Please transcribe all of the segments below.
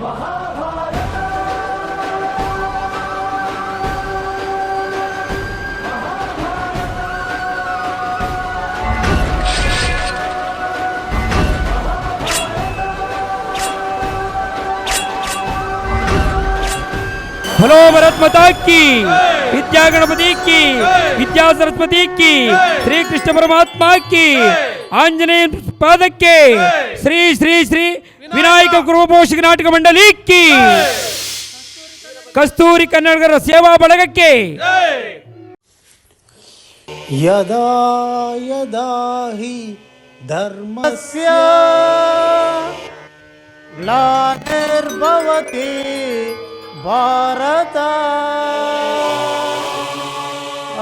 Hello Bharat माता की, विद्या गणपति की, विद्या सरस्वती की, श्री कृष्ण परमात्मा की, आंजनेय पादಕ್ಕೆ श्री श्री श्री विनायक गुरुपोषक नाटक मंडली की, कस्तूरी कन्नडगर सेवा ಬಳಗಕ್ಕೆ यदा यदा हि धर्मस्य ग्लानिर्भवति भारत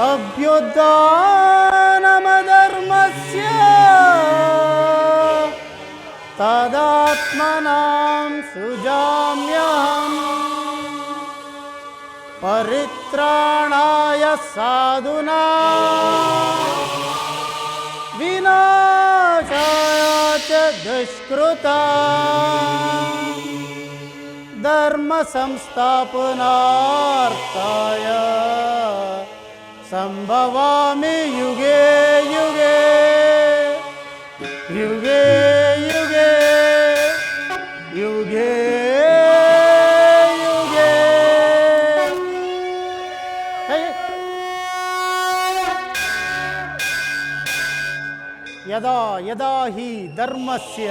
अभ्युत्थानमधर्मस्य तदात्मनां सृजाम्यहम् परित्राणाय साधूनां विनाशाय च दुष्कृतां धर्म संस्थापनार्थाय संभवामि युगे युगे युगे युगे युगे युगे। यदा यदा हि धर्मस्य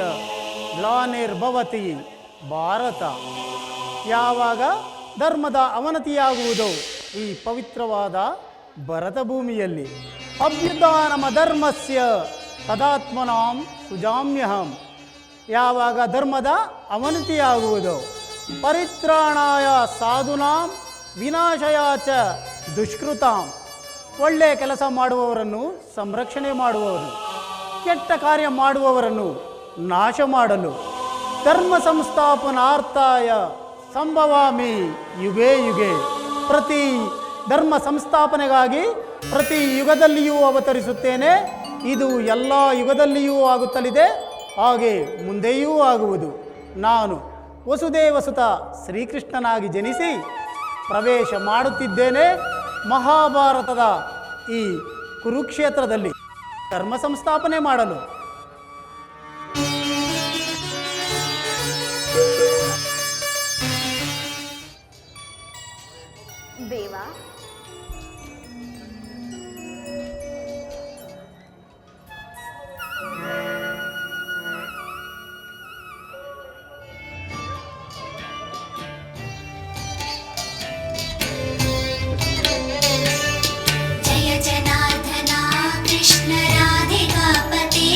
ग्लानिर्भवति ಭಾರತ, ಯಾವಾಗ ಧರ್ಮದ ಅವನತಿಯಾಗುವುದೋ ಈ ಪವಿತ್ರವಾದ ಭರತ ಭೂಮಿಯಲ್ಲಿ, ಅಭ್ಯುತ್ಥಾನಮ ಧರ್ಮಸ್ಯ ತದಾತ್ಮನಾಂ ಸುಜಾಮ್ಯಹಂ, ಯಾವಾಗ ಧರ್ಮದ ಅವನತಿಯಾಗುವುದೋ, ಪರಿತ್ರಾಣಾಯ ಸಾಧುನಾಂ ವಿನಾಶಯ ಚ ದುಷ್ಕೃತಾಂ, ಒಳ್ಳೆಯ ಕೆಲಸ ಮಾಡುವವರನ್ನು ಸಂರಕ್ಷಣೆ ಮಾಡುವವರು, ಕೆಟ್ಟ ಕಾರ್ಯ ಮಾಡುವವರನ್ನು ನಾಶ ಮಾಡಲು, ಧರ್ಮ ಸಂಸ್ಥಾಪನಾರ್ಥಾಯ ಸಂಭವಾಮಿ ಯುಗೆ ಯುಗೆ, ಪ್ರತಿ ಧರ್ಮ ಸಂಸ್ಥಾಪನೆಗಾಗಿ ಪ್ರತಿ ಯುಗದಲ್ಲಿಯೂ ಅವತರಿಸುತ್ತೇನೆ. ಇದು ಎಲ್ಲ ಯುಗದಲ್ಲಿಯೂ ಆಗುತ್ತಲಿದೆ, ಹಾಗೆ ಮುಂದೆಯೂ ಆಗುವುದು. ನಾನು ವಸುದೇವಸುತ ಶ್ರೀಕೃಷ್ಣನಾಗಿ ಜನಿಸಿ ಪ್ರವೇಶ ಮಾಡುತ್ತಿದ್ದೇನೆ ಮಹಾಭಾರತದ ಈ ಕುರುಕ್ಷೇತ್ರದಲ್ಲಿ ಧರ್ಮ ಸಂಸ್ಥಾಪನೆ ಮಾಡಲು. ದೇವಾ, जय जनार्दना कृष्ण राधिकापते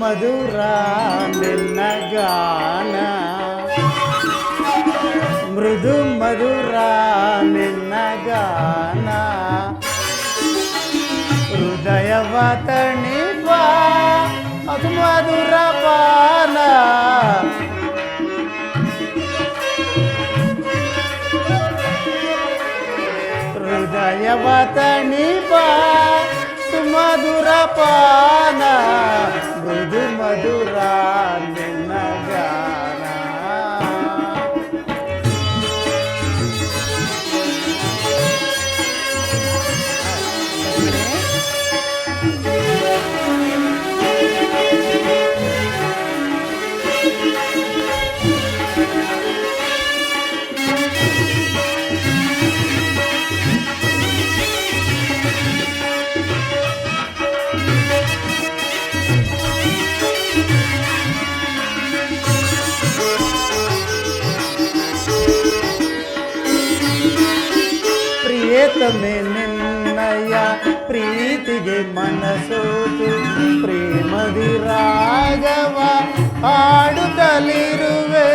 ಮಧುರ ನಿನ್ನ ಗಾನ, ಮೃದು ಮಧುರ ನಿನ್ನ ಗಾನ, ಹೃದಯವ ತಣಿಪ ಅದು ಮಧುರ ಪಾನ, ಹೃದಯವ ತಣಿಪ ಸುಮಧುರ ಪಾನ, ಮೃದು ಮಧುರ ನಿನ್ನ ಗಾನ. ಪ್ರಿಯತಮೆ ನಿನ್ನಯ ಪ್ರೀತಿಗೆ ಮನಸೋತು, ಪ್ರೇಮದಿ ರಾಗವ ಹಾಡುತ್ತಲಿರುವೆ.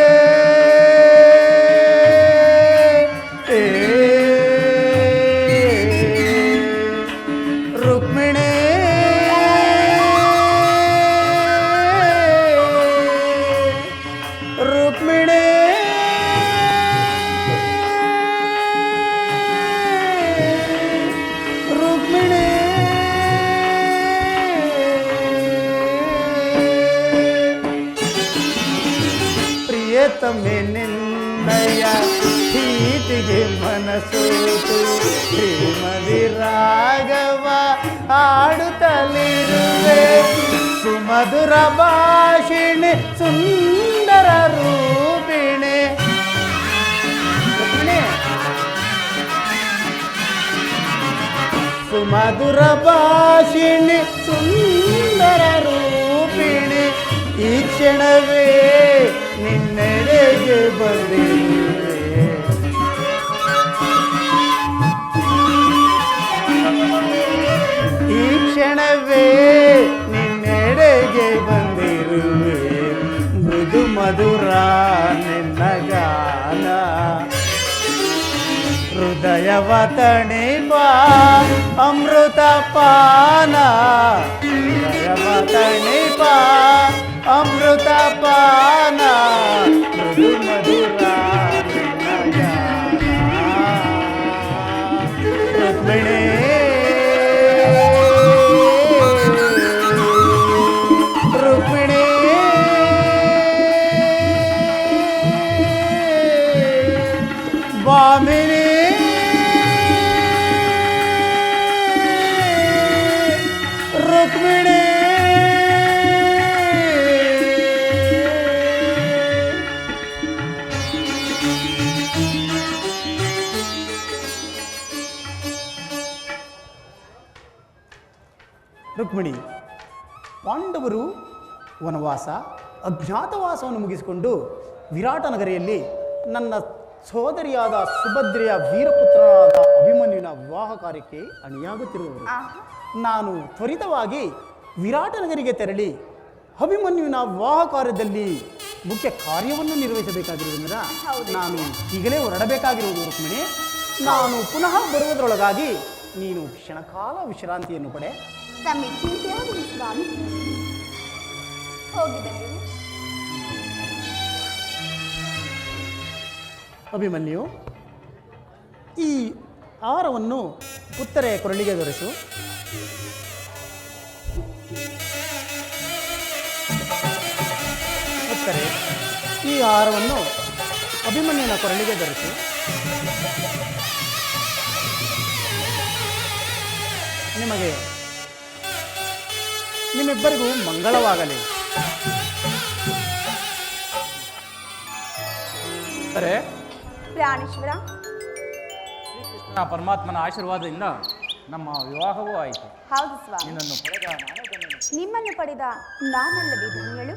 ರುಕ್ಮಿಣಿ ರುಕ್ಮಿಣಿ ರುಕ್ಮಿಣಿ ಪ್ರಿಯತಮೆ ನಿನ್ನಯ ಪ್ರೀತಿಗೆ ಮನಸೋತು, ಪ್ರೇಮದಿ ರಾಗವ ಹಾಡುತ್ತಲಿರುವೆ. ಸುಮಧುರ ಭಾಷಿಣಿ ಸುಂದರ ರೂಪಿಣಿ, ಸುಮಧುರ ಭಾಷಿಣಿ ಸುಂದರ ರೂಪಿಣಿ, ಈ ಕ್ಷಣವೇ ನಿನ್ನೆಡೆಗೆ ಬಂದಿರುವೆ. ಈ ಕ್ಷಣವೇ ನಿನ್ನೆಡೆಗೆ ಬಂದಿರುವೆ. ಮೃದು ಮಧುರ ನಿನ್ನ ಗಾನ, ಹೃದಯವ ತಣಿಪ ಅಮೃತ ಪಾನ, ಹೃದಯವ ತಣಿಪ ಅಮೃತ ಪಾನ, ಮೃದು ಮಧುರ ನಿನ್ನ ಗಾನ. ರುಕ್ಮಿಣಿ ರುಕ್ಮಿಣಿ ಭಾಮಿನಿ ರುಕ್ಮಿಣಿ ರುಕ್ಮಿಣಿ, ಪಾಂಡವರು ವನವಾಸ ಅಜ್ಞಾತವಾಸವನ್ನು ಮುಗಿಸಿಕೊಂಡು ವಿರಾಟ ನಗರಿಯಲ್ಲಿ ನನ್ನ ಸೋದರಿಯಾದ ಸುಭದ್ರೆಯ ವೀರಪುತ್ರನಾದ ಅಭಿಮನ್ಯುವಿನ ವಿವಾಹ ಕಾರ್ಯಕ್ಕೆ ಅಣಿಯಾಗುತ್ತಿರುವವರು. ನಾನು ತ್ವರಿತವಾಗಿ ವಿರಾಟ ನಗರಿಗೆ ತೆರಳಿ ಅಭಿಮನ್ಯುವಿನ ವಿವಾಹ ಕಾರ್ಯದಲ್ಲಿ ಮುಖ್ಯ ಕಾರ್ಯವನ್ನು ನಿರ್ವಹಿಸಬೇಕಾಗಿರುವುದರಿಂದ ನಾನು ಈಗಲೇ ಹೊರಡಬೇಕಾಗಿರುವುದು. ರುಕ್ಮಿಣಿ, ನಾನು ಪುನಃ ಬರುವುದರೊಳಗಾಗಿ ನೀನು ಕ್ಷಣಕಾಲ ವಿಶ್ರಾಂತಿಯನ್ನು ಪಡೆ. ಸ್ವಾಮಿ ಹೋಗಿ ಬಂದಿರು. ಅಭಿಮನ್ಯು, ಈ ಆಹಾರವನ್ನು ಪುತ್ರೆಯ ಕೊರಳಿಗೆ ದೊರೆಸು. ಪುತ್ರೆ, ಈ ಆಹಾರವನ್ನು ಅಭಿಮನ್ಯುನ ಕೊರಳಿಗೆ ದೊರೆಸು. ನಿಮ್ಮಿಬ್ಬರಿಗೂ ಮಂಗಳವಾಗಲಿ. ಪ್ರಾಣೇಶ್ವರ, ಶ್ರೀಕೃಷ್ಣನ ಪರಮಾತ್ಮನ ಆಶೀರ್ವಾದದಿಂದ ನಮ್ಮ ವಿವಾಹವೂ ಆಯಿತು. ಹೌದು ಸ್ವಾಮಿ, ನಿನ್ನನ್ನು ಪಡೆದ ನಾನೇ ಧನ್ಯನು. ನಿಮ್ಮನ್ನು ಪಡೆದ ನಾನಲ್ಲವೇ ಧನ್ಯಳು.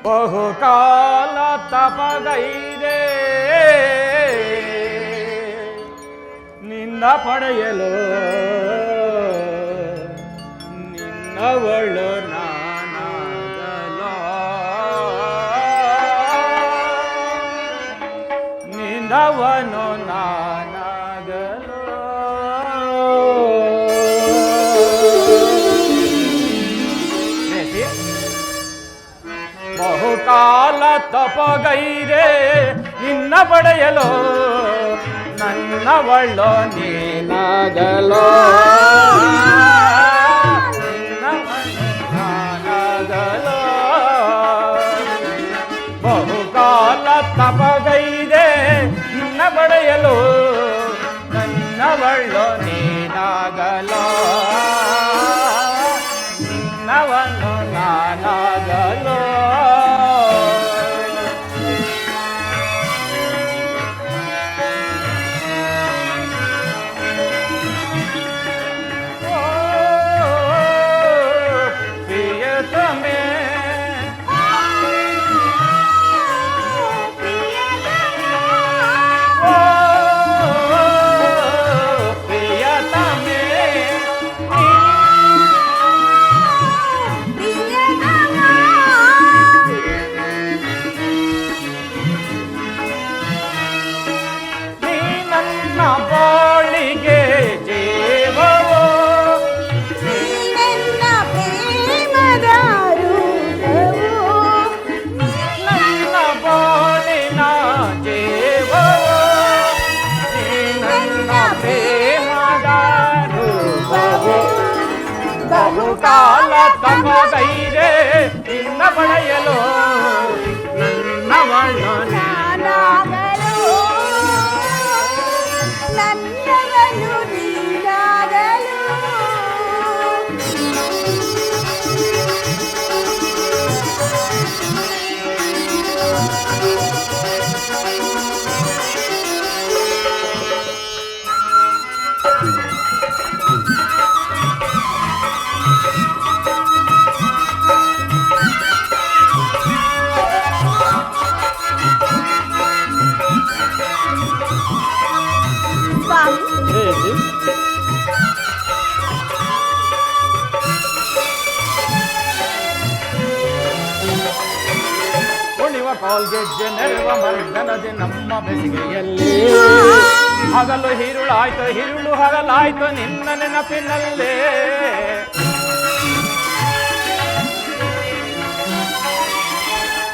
ಬಹುಕಾಲ ತಪಗೈದೆ ನಿನ್ನ ಪಡೆಯಲು ನಿನ್ನವಳು ನಾನಾಗಲೋ ನಿನ್ನವನು ನಾನಾಗಲೋ ಬಹುಕಾಲ ತಪಗೈರೆ ನಿನ್ನ ಪಡೆಯಲು ನನ್ನವಳು ನೀನಾಗಲೋ ನಾನಾಗಲೋ ಬಹುಕಾಲ ತಪಗೈದೆ ನಿನ್ನ ಪಡೆಯಲು ನನ್ನವಳು ನೀನಾಗಲೋ ನಿನ್ನವನ್ನು ನಾನಾಗಲೋ ಬಹುಕಾಲ ತಪಗೈರೆ ನಿನ್ನ ಪಡೆಯಲು ನನ್ನವಳು ನಾನಾಗಲು ನನ್ನವನು ನೀನಾಗಲು ಕುಣಿವ ಕಾಲ್ಗೆಜ್ಜೆ ನೆರವ ಮರ್ದನದೆ ನಮ್ಮ ಬೆಸಿಗೆಯಲ್ಲಿ ಹಗಲು ಹಿರುಳಾಯ್ತು ಹಿರುಳು ಹಗಲಾಯ್ತು ನಿನ್ನ ನೆನಪಿನಲ್ಲೇ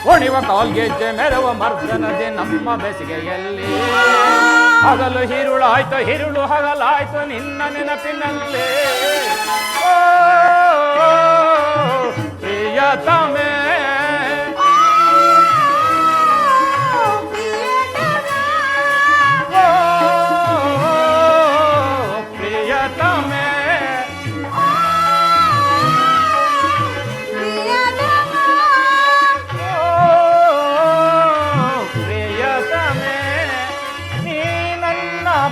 ಕುಣಿವ ಕಾಲ್ಗೆಜ್ಜೆ ಮೆರವ ಮರ್ದನದೆ ನಮ್ಮ ಬೆಸಿಗೆಯಲ್ಲಿ ಹಗಲು ಹಿರುಳಾಯ್ತು ಹಿರುಳು ಹಗಲಾಯ್ತು ನಿನ್ನ ನೆನಪಿನಲ್ಲೇ ಓ ಪ್ರಿಯತಮೆ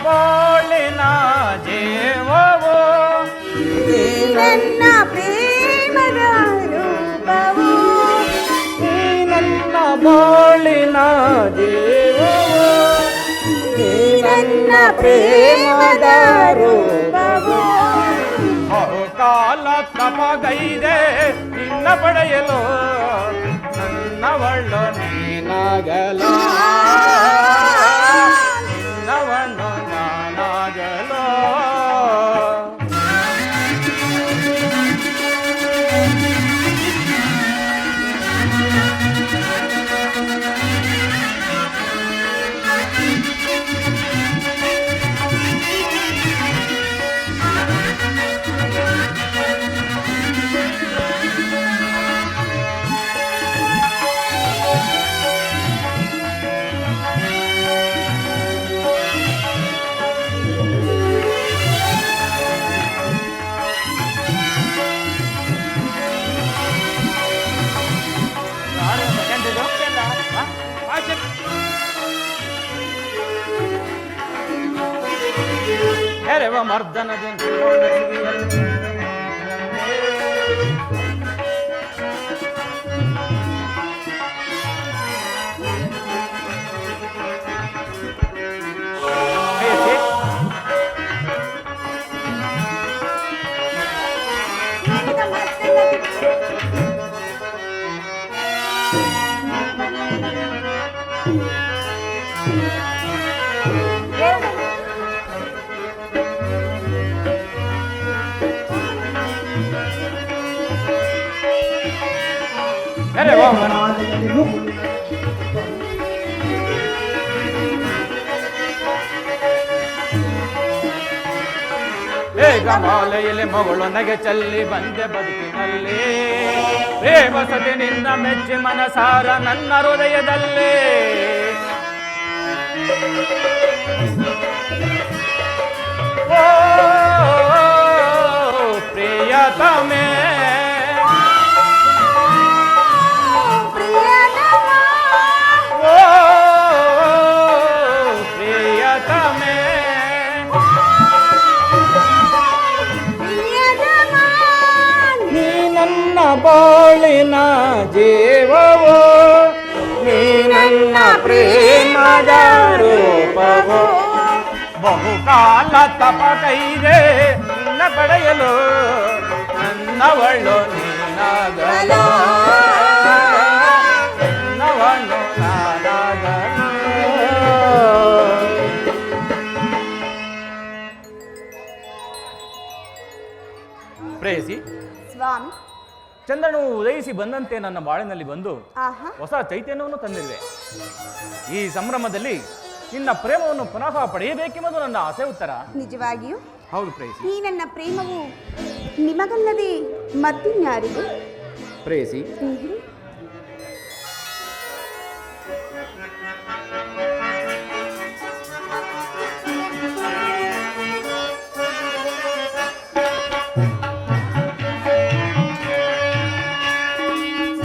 ಬಾಳಿನ ಜೀವವು ನನ್ನ ಪ್ರೇಮದ ರೂಪವು ನನ್ನ ಬಾಳಿನ ಜೀವವು ನನ್ನ ಪ್ರೇಮದ ರೂಪವು ಬಹುಕಾಲ ತಪಗೈದೆ ನಿನ್ನ ಪಡೆಯಲು ನನ್ನವಳು ನೀನಾಗಲೋ ನಿನ್ನವನ್ನು ನಾನಾಗಲೋ ಹೆರವ ಮರ್ದನದಿಂದ ನನಗ ಮತ್ತೆ ಎರೆವ ಬೇಗ ಮಾಲೆಯಲ್ಲಿ ಮಗಳು ನಗೆ ಚೆಲ್ಲಿ ಬಂದೆ ಬದುಕಿನಲ್ಲಿ ಪ್ರೇಮ ಸತಿನಿಂದ ಮೆಚ್ಚಿ ಮನಸಾರ ನನ್ನ ಹೃದಯದಲ್ಲಿ ಓ ಪ್ರಿಯತಮೇ ಓ ಪ್ರಿಯತಮೇ ನೀ ನನ್ನ ಬಾಳಿನ ಜೀವವೋ ನೀ ನನ್ನ ಪ್ರೇಮದ ರೂಪವೋ ಬಹುಕಾಲ ತಪಕೈದೆ ನಿನ್ನ ಪಡೆಯಲು ನನ್ನವಳು ನೀನಾಗಲು ನನ್ನವಳು ನಾನಾಗಲು ಪ್ರೇಯಸಿ ಸ್ವಾಮಿ. ಚಂದ್ರನು ಉದಯಿಸಿ ಬಂದಂತೆ ನನ್ನ ಬಾಳಿನಲ್ಲಿ ಬಂದು ಆಹಾ, ಹೊಸ ಚೈತನ್ಯವನ್ನು ತಂದಿರುವೆ. ಈ ಸಂಭ್ರಮದಲ್ಲಿ ನಿನ್ನ ಪ್ರೇಮವನ್ನು ಪುನಃ ಪಡೆಯಬೇಕೆಂಬುದು ನನ್ನ ಆಸೆ ಉತ್ತರ. ನಿಜವಾಗಿಯೂ ಹೌದು ಪ್ರೇಯಸಿ. ಈ ನನ್ನ ಪ್ರೇಮವು ನಿಮಗಲ್ಲದೆ ಮತ್ತಿನ್ಯಾರಿಗೂ? ಪ್ರೇಯಸಿ,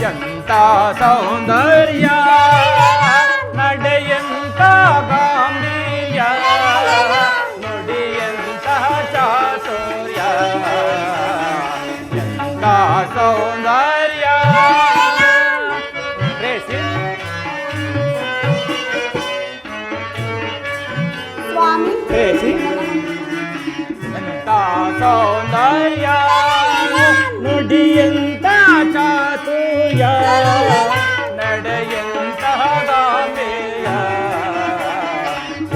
ಎಂತ ಸೌಂದರ್ಯ ನಡೆಯಂತ ಗಾಂಭೀರ್ಯ ನುಡಿಯಂತಹ ಚಾತುರ್ಯ ಎಂತ ಸೌಂದರ್ಯ ಪ್ರೇಯಸಿ, ಸ್ವಾಮಿ. ಪ್ರೇಯಸಿ, ಎಂತ ಸೌಂದರ್ಯ ನುಡಿಯಂತ ಚಾತುರ್ಯ ನಡೆಯಂತಹ ಗಾಂಭೀರ್ಯ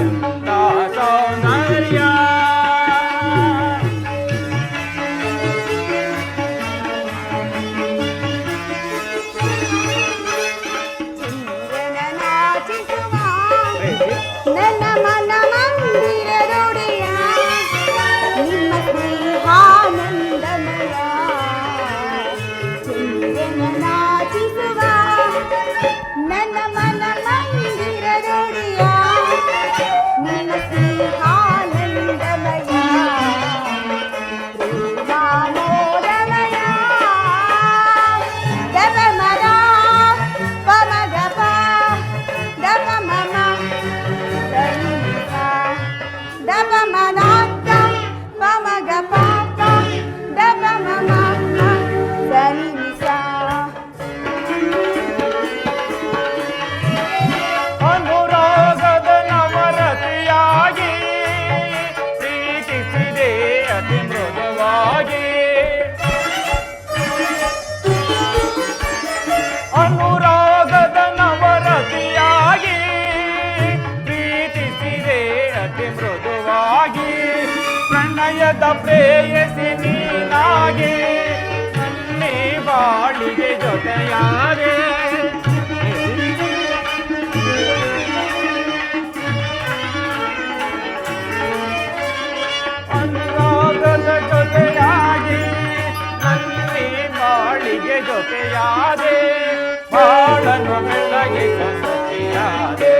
ಎಂತ ಸೌಂದರ್ಯ ಚಂದ್ರನಾಚಿಸುವ ಪ್ರೇಯಸಿ, ನನ್ನ ಮನ ಮಂದಿರದೊಡೆಯ ನಿಮ್ಮ ಸ್ನೇಹಾನಂದಮಯ. ಚಂದ್ರನಾಚಿಸುವ ನನ್ನ ಮನ ಮಂದಿರದೊಡೆಯ ನಿಮ್ಮ ಸ್ನೇಹಾನಂದಮಯ. ಪ್ರೇಮಾಮೋದಮಯ ದವಮರ ಪಮಗಪ ದವಮಮ ದವಮನಾಥ ಪಮಗಪ ದವಮಮ ಸನಿಸ. ಅನುರಾಗದ ನವರತಿಯಾಗಿ ಪ್ರೀತಿಸಿದೆ ಅತಿ ಮೃದುವಾಗಿ. ಅನುರಾಗದ ನವರತಿಯಾಗಿ ಪ್ರೀತಿಸಿದೆ ಅತಿ ಮೃದುವಾಗಿ. ಪ್ರಣಯದ ಪ್ರೇಯಸಿ ನೀನಾಗಿ ನನ್ನಿ ಬಾಳಿಗೆ ಜೊತೆಯಾದೆ. ಅನುರಾಗದ ಜೊತೆಯಾಗಿ ನನ್ನಿ ಬಾಳಿಗೆ ಜೊತೆಯಾದೆ. ಬಾಳನ್ನು ಬೆಳಗಿಸ ಸತಿಯಾದೆ.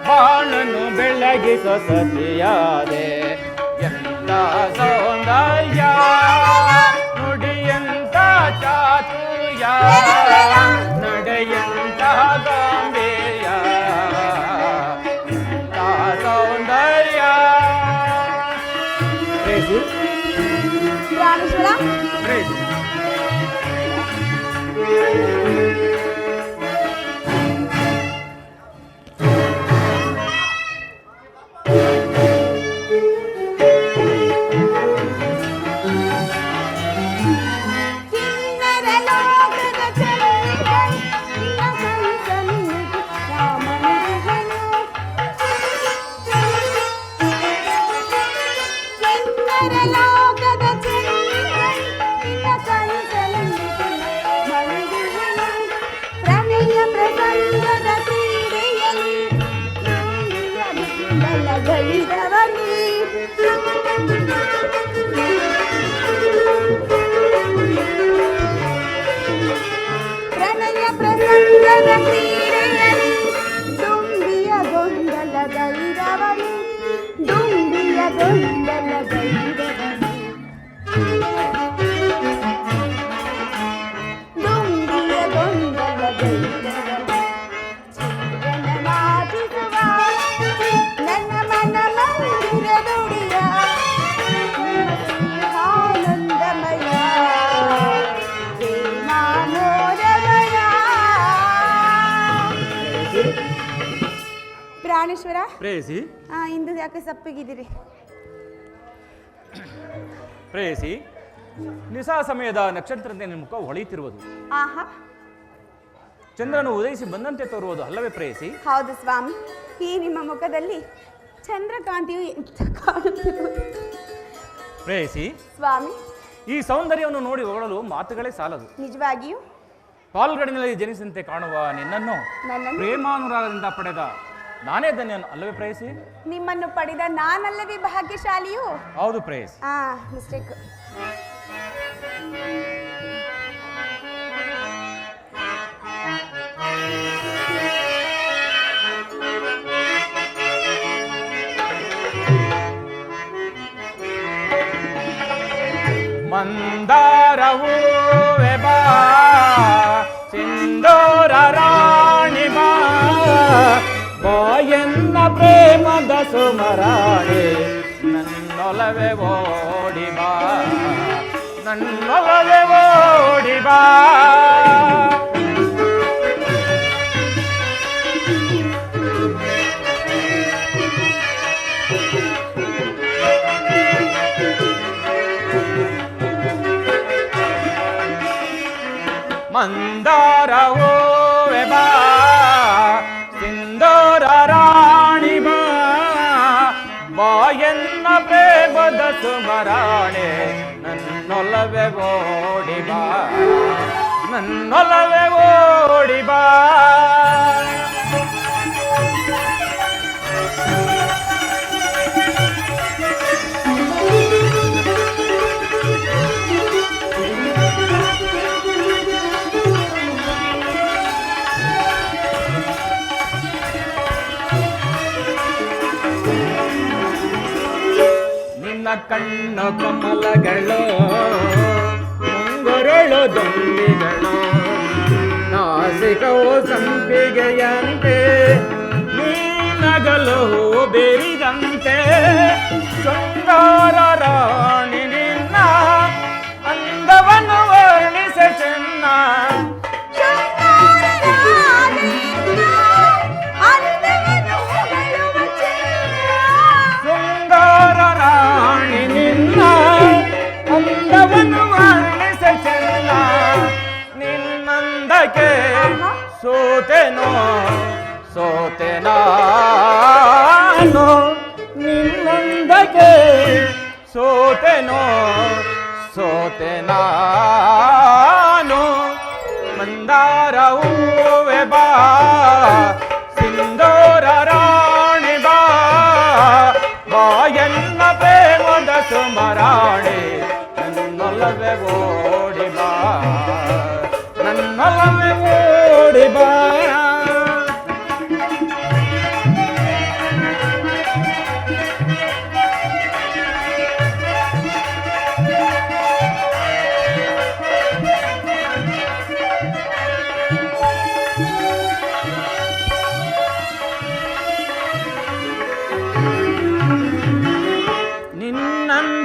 ಬಾಳನ್ನು ಬೆಳಗಿಸ ಸತಿಯಾದೆ. ಎಂತ ಸೌಂದರ್ಯ ನುಡಿಯಂತ ಚಾತುರ್ಯ ನಡೆಯಂತ ಗಾಂಭೀರ್ಯ ಎಂತ ಸೌಂದರ್ಯ. ಪ್ರೇಯಸಿ, ರಾಮೇಶ್ವರ, ಪ್ರೇಯಸಿ, ಕಿನ್ನರ ಲೋಕದ ಅಂದದ ಕ್ರೀಡೆಯಲಿ ದುಂಬಿಯ ಗೊಂದಲ ಗೈರವನು ದುಂಬಿಯ ಗೊಂದಲ ಗೈರವನು ದುಂಬಿಯ ಗೊಂದಲ ಗೈರವನು ಚಂದ್ರನ ನಾಚಿಸುವ ನನ್ನ ಮನ ಮಂದಿರ ನುಡಿಯ ಆನಂದಮಯ ಪ್ರೇಮಾನೋರಮಯ. ಪ್ರಾಣೇಶ್ವರ, ಪ್ರೇಯಸಿ, ಇಂದು ಯಾಕೆ ಸಪ್ಪಗಿದ್ದೀರಿ? ಪ್ರೇಯಸಿ, ನಿಶಾ ಸಮಯದ ನಕ್ಷತ್ರದಂತೆ ನಿನ್ನ ಮುಖ ಹೊಳೆಯುತ್ತಿರುವುದು, ಆಹಾ, ಚಂದ್ರನು ಉದಯಿಸಿ ಬಂದಂತೆ ತೋರುವುದು ಅಲ್ಲವೇ ಪ್ರೇಯಸಿ? ಹೌದು ಸ್ವಾಮಿ. ಈ ನಿಮ್ಮ ಮುಖದಲ್ಲಿ ಚಂದ್ರಕಾಂತಿಯು ಎಂತ ಕಾಣುತ್ತಿರುವುದು ಪ್ರೇಯಸಿ, ಸ್ವಾಮಿ. ಈ ಸೌಂದರ್ಯವನ್ನು ನೋಡಿ ಹೊಗಳಲು ಮಾತುಗಳೇ ಸಾಲದು. ನಿಜವಾಗಿಯೂ ಪಾಲ್ಗಡಿನಲ್ಲಿ ಜನಿಸಿದಂತೆ ಕಾಣುವ ನಿನ್ನನ್ನು ನನ್ನನ್ನು ಪ್ರೇಮಾನುರಾಗದಿಂದ ಪಡೆದ ನಾನೇ ಧನ್ಯನು ಅಲ್ಲವೇ ಪ್ರೇಯಸಿ? ನಿಮ್ಮನ್ನು ಪಡೆದ ನಾನಲ್ಲವೇ ಭಾಗ್ಯಶಾಲಿಯು? ಹೌದು ಪ್ರೇಯಸಿ. ಮಿಸ್ಟೇಕ್. ಮಂದಾರ ಹೂವೆ ಬಾ, ಸಿಂಧೂರ ರಾಣಿ ಬಾ, ಬಾಯನ್ನ ಪ್ರೇಮದ ಸುಮರಾಣಿ, ನನ್ನೊಲವೆ ಓಡಿ ಬಾ, ನನ್ನೊಲವೆ ಓಡಿ ಬಾ. ಮಂದಾರ ಹೂವೆ ಬಾ, ಸಿಂಧೂರ ರಾಣಿ ಬಾ, ಬಾಯನ್ನ ಪ್ರೇಮದ ಸುಮರಾಣೆ, ನನ್ನೊಲವೆ ಓಡಿ ಬಾ, ನನ್ನೊಲವೆ ಓಡಿ ಬಾ. ಕಣ್ಣು ಕಮಲಗಳು, ಮುಂಗುರುಳು ದುಂಬಿಗಳು, ನಾಸಿಕವು ಸಂಪಿಗೆಯಂತೆ, ನೀನಗಲು ಬೇರಿದಂತೆ, ಶೃಂಗಾರ ರಾಣಿ ನಿನ್ನ ಅಂದವನ್ನು ವರ್ಣಿಸೆ ಚೆನ್ನ. ಶೃಂಗಾರ ರಾಣಿ ನಿನ್ನ ಅಂದವನ್ನು ವರ್ಣಿಸೆ ಚೆನ್ನ, ನಿನ್ನಂದಕ್ಕೆ ಸೋತೆನೋ ಸೋತೆನಾನು, ನಿನ್ನಂದಕ್ಕೆ ಸೋತೆನೋ ಸೋತೆನಾನು. ಮಂದಾರ ಹೂವೆ ಬಾ, ಸಿಂಧೂರ ರಾಣಿ ಬಾ, ಬಾಯನ್ನ ಪ್ರೇಮದ ಸುಮರಾಣಿ, ನನ್ನೊಲವೆ ಓಡಿ ಬಾ, ನನ್ನೊಲವೆ ಓಡಿ ಬಾ.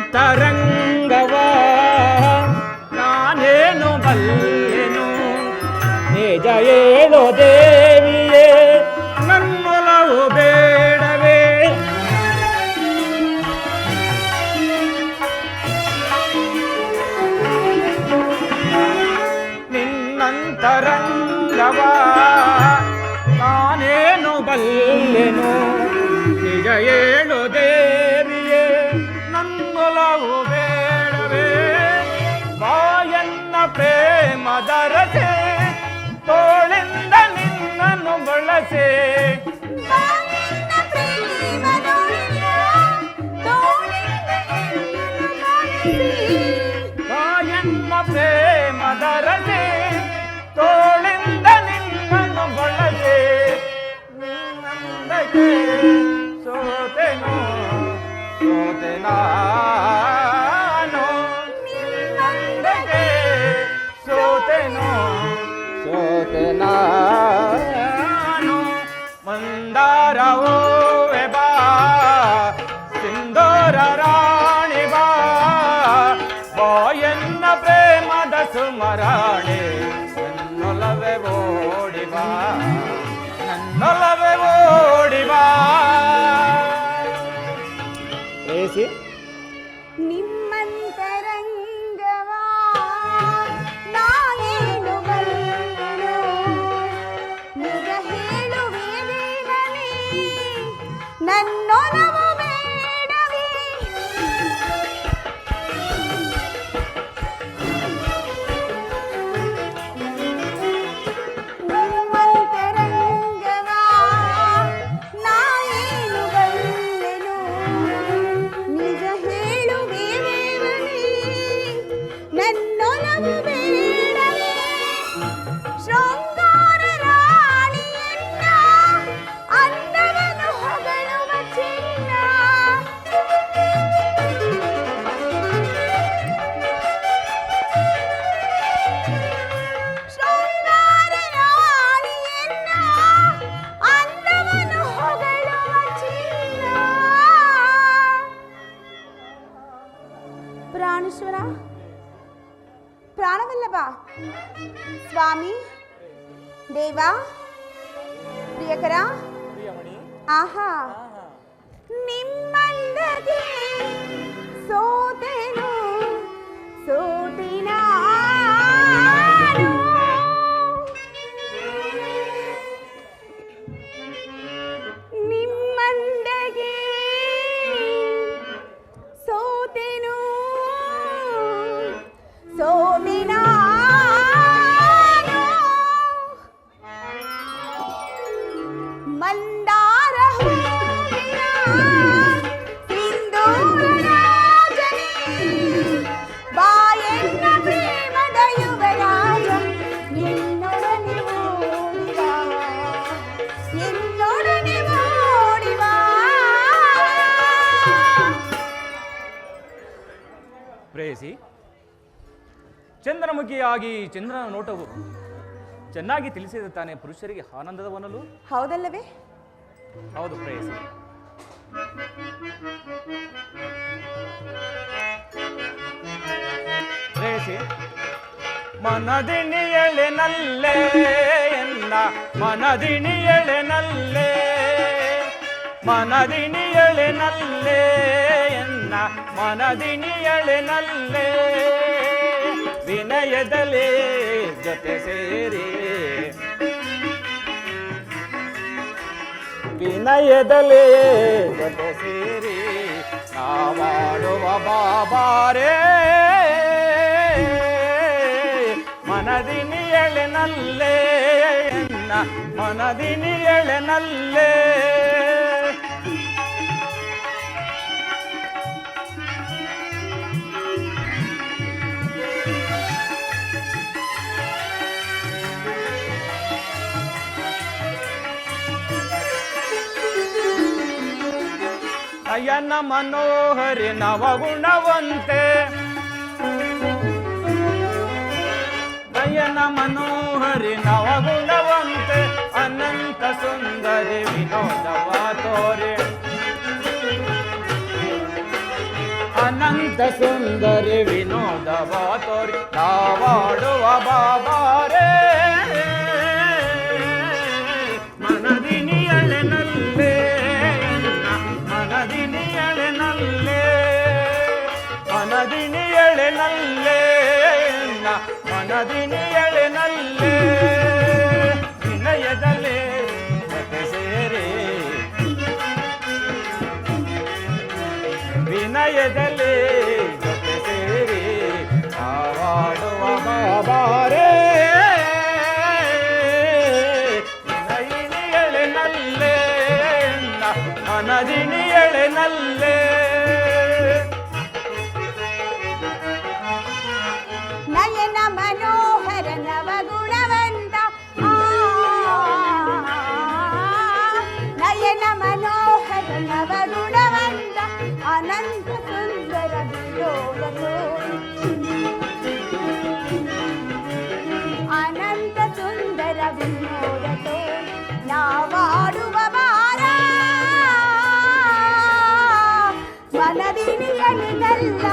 ನಿನ್ನಂತರಂಗವ ನಾನೇನು ಬಲ್ಲೆನು, ನಿಜ ಹೇಳೋ ದೇವಿಯೇ ನನ್ನೊಲವು ಬೇಡವೇ. ನಿನ್ನಂತರಂಗವ ನಾನೇನು ಬಲ್ಲೆನು, ನಿಜ ಹೇಳೋ ದೇವಿಯೇ ನನ್ನೊಲವು ಬೇಡವೇ. ಬಾಯನ್ನ ಪ್ರೇಮದ ರಸೆ, ತೋಳಿಂದ ನಿನ್ನನ್ನು ಬಳಸೆ, ಬಾಯನ್ನ ಪ್ರೇಮದ ರಸೆ, ತೋಳಿಂದ ನಿನ್ನನ್ನು ಸ್ವಾಮಿ ದೇವಾ ಪ್ರಿಯಕರ ಆಹಾ ನಿಮ್ಮಂದಗೆ ಸೋತೆನು ಸೋತಿನ ನಿಮ್ಮಂದಗೆ ಸೋತೆನು ಸೋತಿನ ಮಂದಾರ ಹೂವಿನ ಸಿಂಧೂರ ರಾಜನೇ, ಬಾಯೆನ್ನ ಪ್ರೇಮದ ಯುವರಾಜ ನಿನ್ನೊಡನೆ ಓಡಿವ ನಿನ್ನೊಡನೆ ಓಡಿವ. ಪ್ರೇಯಸಿ, ಚಂದ್ರಮುಖಿಯಾಗಿ ಚಂದ್ರನ ನೋಟವು ಚೆನ್ನಾಗಿ ತಿಳಿಸಿದ ತಾನೆ ಪುರುಷರಿಗೆ ಆನಂದದವನಲು. ಹೌದಲ್ಲವೇ? ಹೌದು ಪ್ರೇಯಸಿ. ಪ್ರೇಯಸಿ, ಮನದಿನಿಯಳೆ ನಲ್ಲೆ ಎನ್ನ ಮನದಿನಿಯಳೆ ನಲ್ಲೆ, ಮನದಿನಿಯಳೆ ನಲ್ಲೆ ಎನ್ನ ಮನದಿನಿಯಳೆ ನಲ್ಲೆ, ವಿನಯದಲೇ ಜೊತೆ ಸೇರಿ ವಿನಯದಲೇ ಜೊತೆ ಸೇರಿ ನಾವಾಡುವ ಬಾಬಾರೇ, ಮನದಿನಿಯಳೆ ನಲ್ಲೆ ಎನ್ನ ಮನದಿನಿಯಳೆ ನಲ್ಲೆ. ನಯನ ಮನೋಹರಿ ನವಗುಣವಂತೆ, ನಯನ ಮನೋಹರಿ ನವಗುಣವಂತೆ, ಅನಂತ ಸುಂದರಿ ವಿನೋದವ ತೋರೆ, ಅನಂತ ಸುಂದರಿ ವಿನೋದವ ತೋರಿ ನಾವಾಡುವ ಬಾಬಾರೇ, ಮನದಿನಿಯಳೆ ನಲ್ಲೆ ಮನದಿನಿಯಳೆ ನಲ್ಲೆ, ಮನದಿನಿಯಳೆ ನಲ್ಲೆ ಮನದಿನಿಯಳೆ ನಲ್ಲೆ, ವಿನಯದಲ್ಲೇ ಜೊತೆ ಸೇರಿ ವಿನಯದಲ್ಲೇ ಜೊತೆ ಸೇರಿ ನಾವಾಡುವ ಬಾಬಾರೇ, ವಿನಯಿನಿಯಳೆ ನಲ್ಲೆ ಮನದಿನಿಯಳೆ ನಲ್ಲೆ. ನಯನ ಮನೋಹರ ನವಗುಣವಂತ, ನಯನ ಮನೋಹರ ನವಗುಣವಂತ, ಅನಂತ ಸುಂದರ ವಿನೋದ ತೋರಿ, ಅನಂತ ಸುಂದರ ವಿನೋದ ತೋರಿ ನಾವಾಡುವ ಬಾರ, ಮನದಿನಿಯಲಿನಲ್ಲ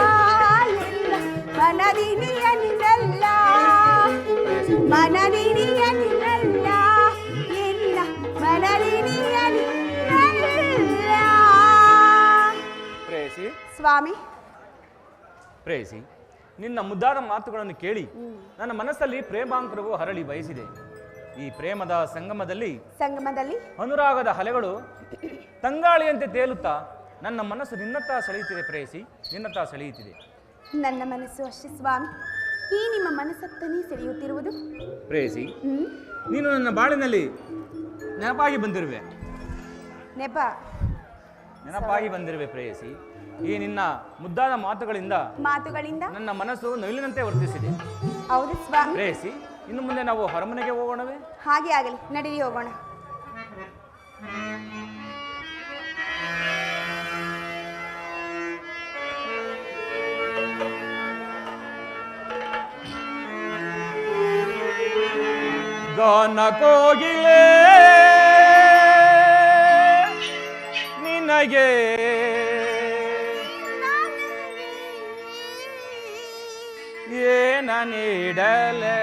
ಮನದಿನಿಯಲಿನಲ್ಲ ಮನದಿನಿಯಲಿನಲ್ಲ ಇಲ್ಲ ಮನದಿನಿಯಲಿನಲ್ಲ. ಪ್ರೇಯಸಿ, ಸ್ವಾಮಿ ಪ್ರೇಯಸಿ, ನಿನ್ನ ಮುದ್ದಾದ ಮಾತುಗಳನ್ನು ಕೇಳಿ ನನ್ನ ಮನಸ್ಸಲ್ಲಿ ಪ್ರೇಮಾಂಕರವು ಹರಳಿ ಬಯಸಿದೆ. ಈ ಪ್ರೇಮದ ಸಂಗಮದಲ್ಲಿ ಅನುರಾಗದ ಅಲೆಗಳು ತಂಗಾಳಿಯಂತೆ ತೇಲುತ್ತಾ ನನ್ನ ಮನಸ್ಸು ನಿನ್ನತ್ತ ಸೆಳೆಯುತ್ತಿದೆ. ಪ್ರೇಯಸಿ, ನಿನ್ನತ್ತ ಸೆಳೆಯುತ್ತಿದೆ. ನನ್ನ ಮನಸ್ಸು ಅಷ್ಟೇ ಸ್ವಾಮಿ. ಈ ನಿಮ್ಮ ಮನಸ್ಸತ್ತನೇ ಸೆಳೆಯುತ್ತಿರುವುದು. ಪ್ರೇಯಸಿ, ನೀನು ನನ್ನ ಬಾಳಿನಲ್ಲಿ ನೆನಪಾಗಿ ಬಂದಿರುವೆ. ನೆನಪಾಗಿ ಬಂದಿರುವೆ ಪ್ರೇಯಸಿ. ಈ ನಿನ್ನ ಮುದ್ದಾದ ಮಾತುಗಳಿಂದ ನನ್ನ ಮನಸ್ಸು ನವಿಲಿನಂತೆ ವರ್ತಿಸಿದೆ. ಹೌದು ಸ್ವಾಮಿ. ಪ್ರೇಯಸಿ, ಇನ್ನು ಮುಂದೆ ನಾವು ಅರಮನೆಗೆ ಹೋಗೋಣವೇ? ಹಾಗೆ ಆಗಲಿ, ನಡೀರಿ ಹೋಗೋಣ. ಗಾನ ಕೋಗಿಲೆ ನಿನಗೆ ಏನ ನೀಡಲೆ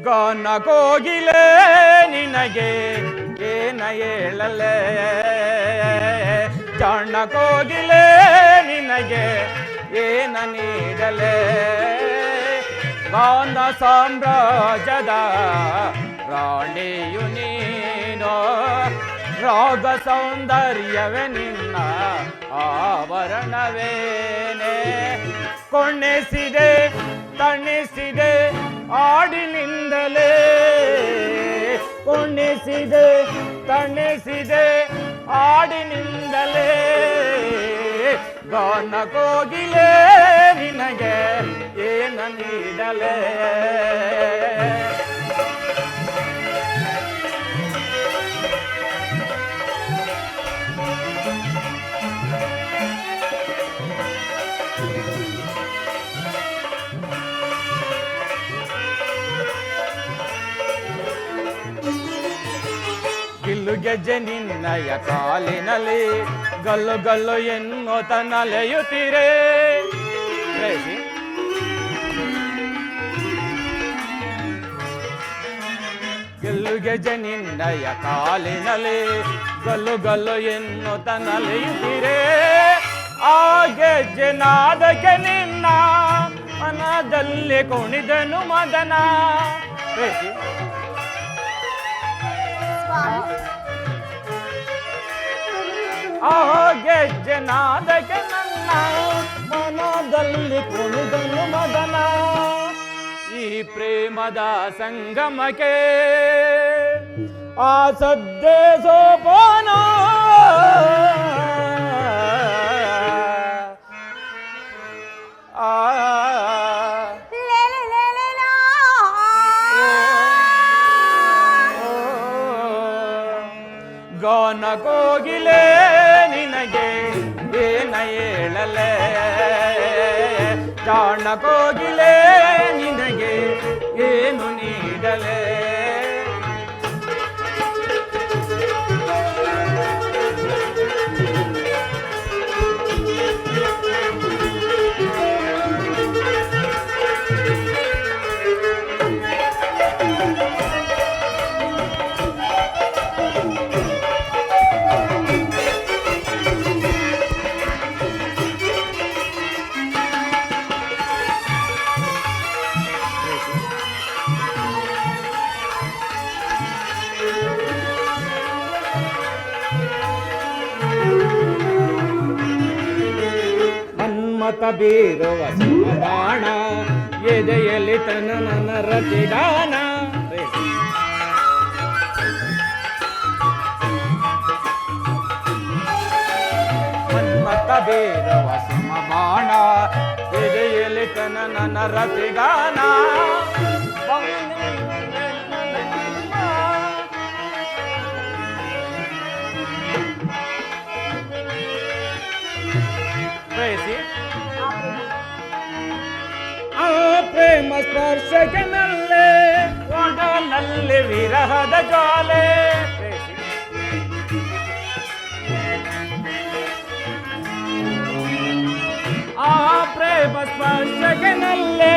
ಗಾನ ಕೋಗಿಲೆ ನಿನಗೆ ಏನ ಹೇಳಲೆ, ಜಾಣ ಕೋಗಿಲೆ ನಿನಗೆ ಏನ ನೀಡಲೆ, ಗಾನ ಸಾಮ್ರಾಜ್ಯದ ರಾಣಿಯು ನೀನೋ, ರಾಗ ಸೌಂದರ್ಯವೇ ನಿನ್ನ ಆಭರಣವೇನೆ, ಕೊನೆಸಿದೆ ತಣಿಸಿದೆ ಹಾಡಿನಿಂದಲೇ, ಕೊನೆಸಿದೆ ತಣಿಸಿದೆ ಹಾಡಿನಿಂದಲೇ, ಗಾನ ಕೋಗಿಲೆ ನಿನಗೆ ಏನ ನೀಡಲೇ. ಗಿಲ್ಲು ಗೆಜ್ಜೆ ನಿನ್ನಯ ಕಾಲಿನಲ್ಲಿ ಗಲ್ಲು ಗಲ್ಲು ಎನ್ನುತ್ತ ನಲೆಯುತ್ತೀರೇ. ಗಿಲ್ಲು ಗೆಜ್ಜೆ ನಿನ್ನಯ ಕಾಲಿನಲ್ಲಿ ಗಲ್ಲು ಗಲ್ಲು ಎನ್ನುತ್ತ ನಲೆಯುತ್ತೀರೇ. ಆ ಗೆಜ್ಜೆ ನಾದಕ್ಕೆ ನಿನ್ನ ಮನದಲ್ಲಿ ಕುಣಿದನು ಮದನ. ಆ ಗೆಜ್ಜೆ ನಾದಕ್ಕೆ ನನ್ನ ಮನದಲ್ಲಿ ಕುಣಿದನು ಮದನ. ಈ ಪ್ರೇಮದ ಸಂಗಮಕ್ಕೆ ಆ ಸದ್ದೆ ಸೋಪಾನ, ಗಾನ ಕೋಗಿಲೆ ನಿನಗೆ ಏನ ಹೇಳಲೆ, ಜಾಣ ಕೋಗಿಲೆ ನಿನಗೆ ಏನು ನೀಡಲೆ. ಮನ್ಮಥ ಬೀರುವ ಬಾಣ ಎದೆಯಲ್ಲಿ ತನ ನನ್ನ ರತಿಗಾನ. ಮನ್ಮಥ ಬೀರುವ ಬಾಣ ಎದೆಯಲ್ಲಿ ತನ ನನ್ನ ರತಿಗಾನ. ಆ ಪ್ರೇಮ ಸ್ಪರ್ಶಕ್ಕೆ ನಲ್ಲೆ ಒಡಲಲ್ಲಿ ವಿರಹದ ಜ್ವಾಲೆ. ಆ ಪ್ರೇಮ ಸ್ಪರ್ಶಕ್ಕೆ ನಲ್ಲೆ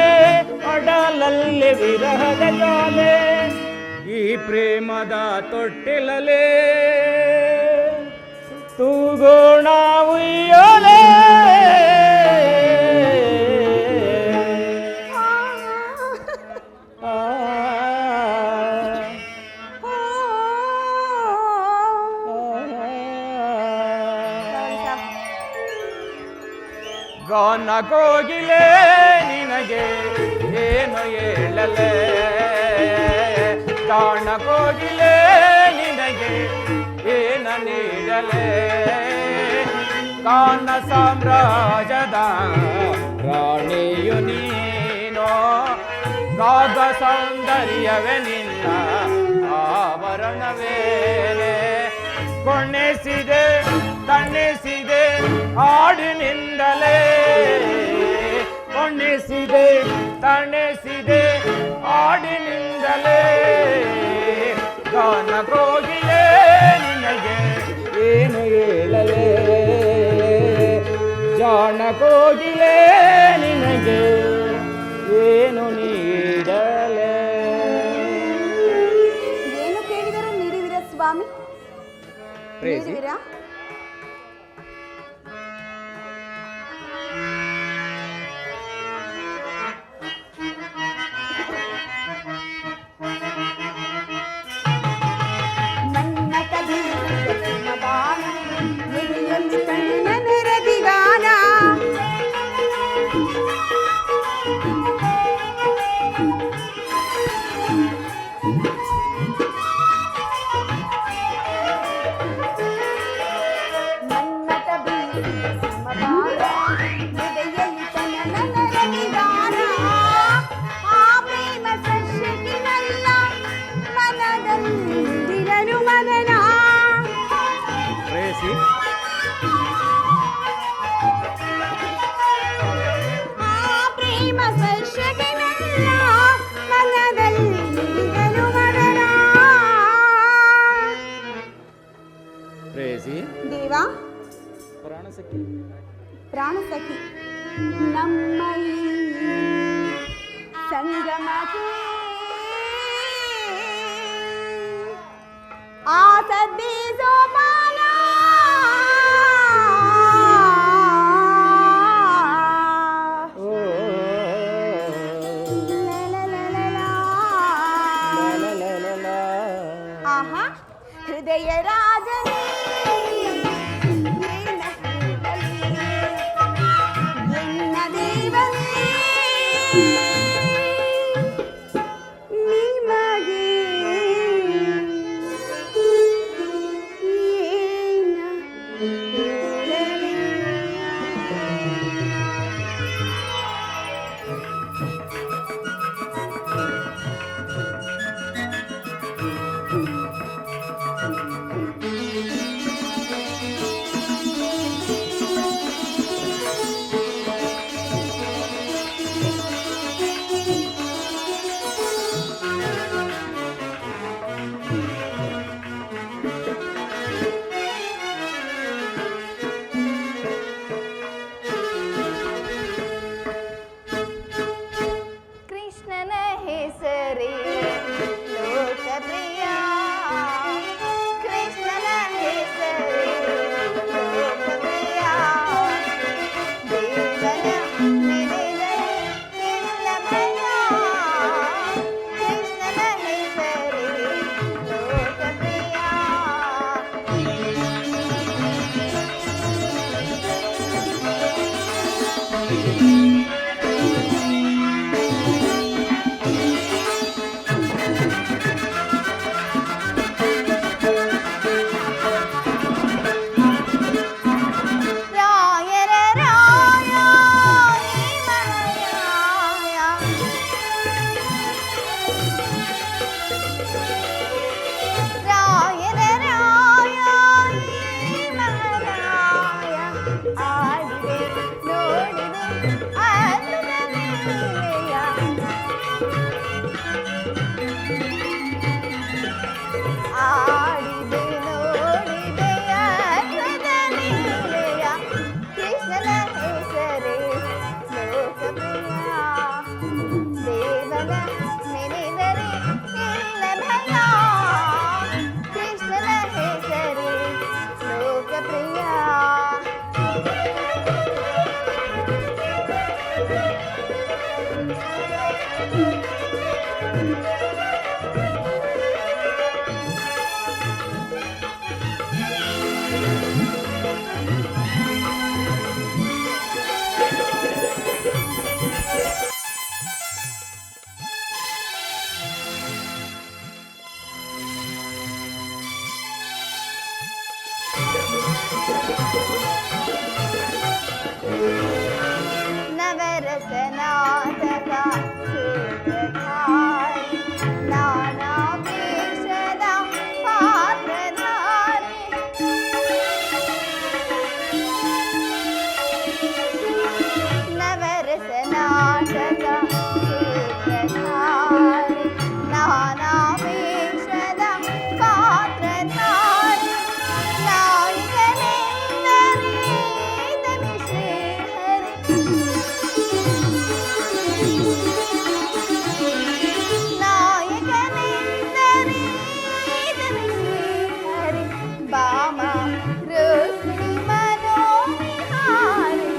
ಒಡಲಲ್ಲಿ ವಿರಹದ ಜ್ವಾಲೆ. ಈ ಪ್ರೇಮದ ತೊಟ್ಟಿಲಲೆ ತೂಗೋಣ ಉಯ್ಯೋಲೆ. ಗಾನ ಕೋಗಿಲೆ ನಿನಗೆ ಏನು ಹೇಳಲೆ, ಜಾಣ ಕೋಗಿಲೆ ನಿನಗೆ ಏನ ನೀಡಲೆ. ಗಾನ ಸಾಮ್ರಾಜ್ಯದ ರಾಣಿಯು ನೀನೋ, ರಾಗ ಸೌಂದರ್ಯವೇ ನಿನ್ನ ಆಭರಣವೇನೆ. ಕೊನೆಸಿದೆ ತಣಿಸಿದೆ ಹಾಡಿನಿಂದಲೇ, ಕೊನೆಸಿದೆ ತಣಿಸಿದೆ ಹಾಡಿನಿಂದಲೇ. ಗಾನ ಕೋಗಿಲೆ ನಿನಗೆ ಏನು ಹೇಳಲೆ, ಜಾಣ ಕೋಗಿಲೆ ನಿನಗೆ ಏನು ನೀಡಲೆ. ಸಮಬಾರ ಹೃದಯಲ್ಲಿ ತನ್ನ ರವಿವಾರ ಆ ಪ್ರೇಮ ಸ್ಪರ್ಶಕ್ಕಿನಲ್ಲ ಮನದಲ್ಲಿರಲು ಮದನ ಪ್ರೇಯಸಿ ಆ ಪ್ರೇಮ ಸ್ಪರ್ಶಕ್ಕಿನಲ್ಲ ಮನದಲ್ಲಿರಲು ಮದನ ಪ್ರೇಯಸಿ ದೇವಾ ಪ್ರಾಣಸಖಿ ಪ್ರಾಣಸಖಿ ನಮ್ಮ ಈ ಸಂಗಮಕ್ಕೆ ಆ ಸದ್ದಿ ಸೋಪಾನ ಆಹಾ ಹೃದಯ ರಾಜನೇ ಎನ್ನ ದೇವನೇ ನಿಮಗೆ ಏನ ಹೇಳಲಿ? ಕೃಷ್ಣನ ಹೆಸರೇ ಲೋಕಪ್ರಿಯ ಕೃಷ್ಣನ ಹೆಸರೇ ಲೋಕಪ್ರಿಯ ದೇವನ ನೆನೆದರೆ ಇಲ್ಲ ಭಯ ಕೃಷ್ಣನ ಹೆಸರೇ ಲೋಕಪ್ರಿಯ ರಾಯರ ರಾಯ ಮಹಾರಾಯ ರಾಯರ ರಾಯ ಮಹಾರಾಯ ಆಡಿದೆ ನೋಡಿದೆ ಅದ್ಭುತ ಲೀಲೆಯ ಆಡಿದೆ ನೋಡಿದೆ ಅದ್ಭುತ ಲೀಲೆಯ ಕೃಷ್ಣನ ಹೆಸರೇ ಲೋಕಪ್ರಿಯ ದೇವನ ನೆನೆದರೆ ಇಲ್ಲ ಭಯ ಕೃಷ್ಣನ ಹೆಸರೇ ಲೋಕಪ್ರಿಯ ನವರಸ ನಾಟಕ ಸೂತ್ರಧಾರಿ ನಾನಾ ವೇಷದ ಪಾತ್ರಧಾರಿ ನವರಸ ನಾಟಕ ಸೂತ್ರಧಾರಿ ನಾನಾ ವೇಷದ ಪಾತ್ರಧಾರಿ ನಾಯಕನೆಂದರೆ ಇದನೆ ಶ್ರೀಹರಿ ನಾಯಕನೆಂದರೆ ಇದನೆ ಶ್ರೀಹರಿ ಬಾಮ ರುಕ್ಮಿಣಿ ಮನೋನಿಹಾರಿ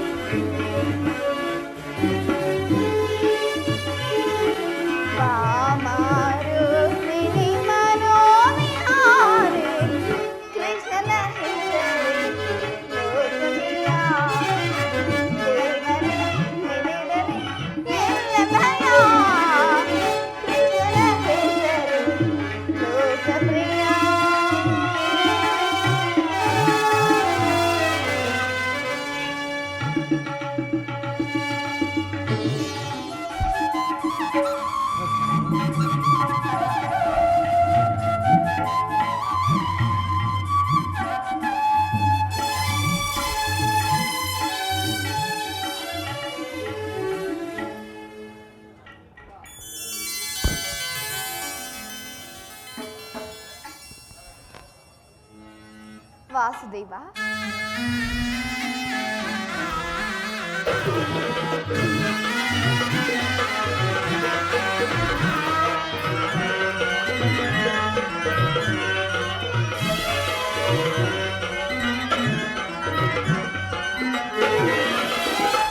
ವಾಸುದೇವ.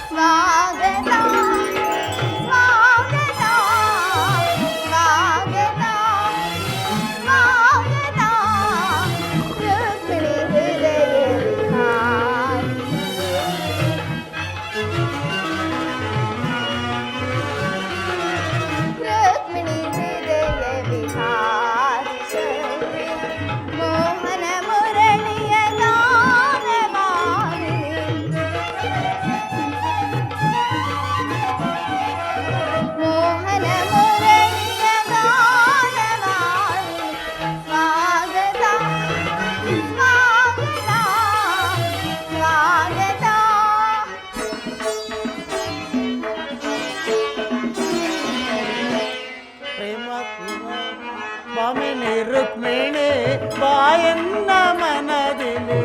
ಸ್ವಾಗತ ಸ್ವಾಗತ ಸ್ವಾಗತ ಸ್ವಾಗತ ರುಕ್ಮಿಣಿ ಹೃದಯ ವಿಹಾರಿ. ರುಕ್ಮಿಣಿ ಹೃದಯ ವಿಹಾರಿ ಶೌರ್ಯ ಮೋಹನ ಮುರಳಿಯ ಗಾನವಾಣಿ. ಮೋಹನ ಮುರಳಿಯ ಗಾನವಾಣಿ. ಸ್ವಾಗತ ಸ್ವಾಗತ ಸ್ವಾಗತ. ಪ್ರೇಮ ಬಾಮಿನಿ ರುಕ್ಮಿಣಿ ಬಾಯನ್ನ ಮನದಿಲಿ